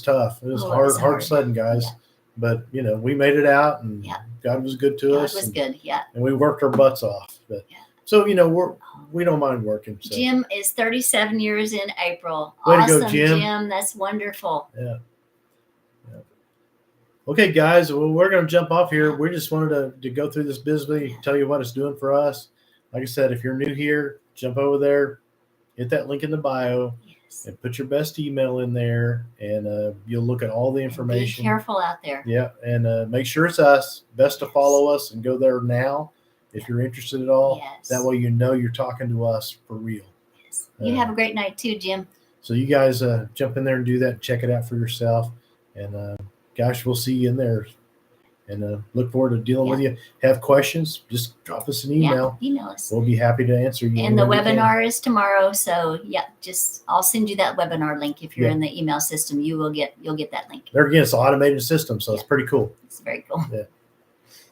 tough. It was hard sledding, guys. Yeah. But we made it out, and God was good to us. God was good, yeah. And we worked our butts off. But so we don't mind working. So. Jim is 37 years in April. Way awesome, to go, Jim. That's wonderful. Yeah. Okay, guys. Well, we're going to jump off here. We just wanted to go through this busily, tell you what it's doing for us. Like I said, if you're new here, jump over there, hit that link in the bio. And put your best email in there, and you'll look at all the information. Be careful out there. Yeah, and make sure it's us. Best to follow us and go there now if you're interested at all. Yes. That way you're talking to us for real. Yes. You have a great night too, Jim. So you guys jump in there and do that. Check it out for yourself. And gosh, we'll see you in there. And look forward to dealing with you. Have questions, just drop us an email. Yeah, email us. We'll be happy to answer you. And the webinar is tomorrow. So I'll send you that webinar link. If you're in the email system, you'll get that link. There again, it's an automated system, so it's pretty cool. It's very cool. Yeah.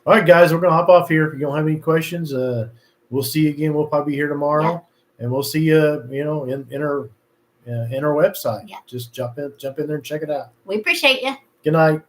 All right, guys, we're gonna hop off here. If you don't have any questions, we'll see you again. We'll probably be here tomorrow, and we'll see you, in our website. Yeah. Just jump in there and check it out. We appreciate you. Good night.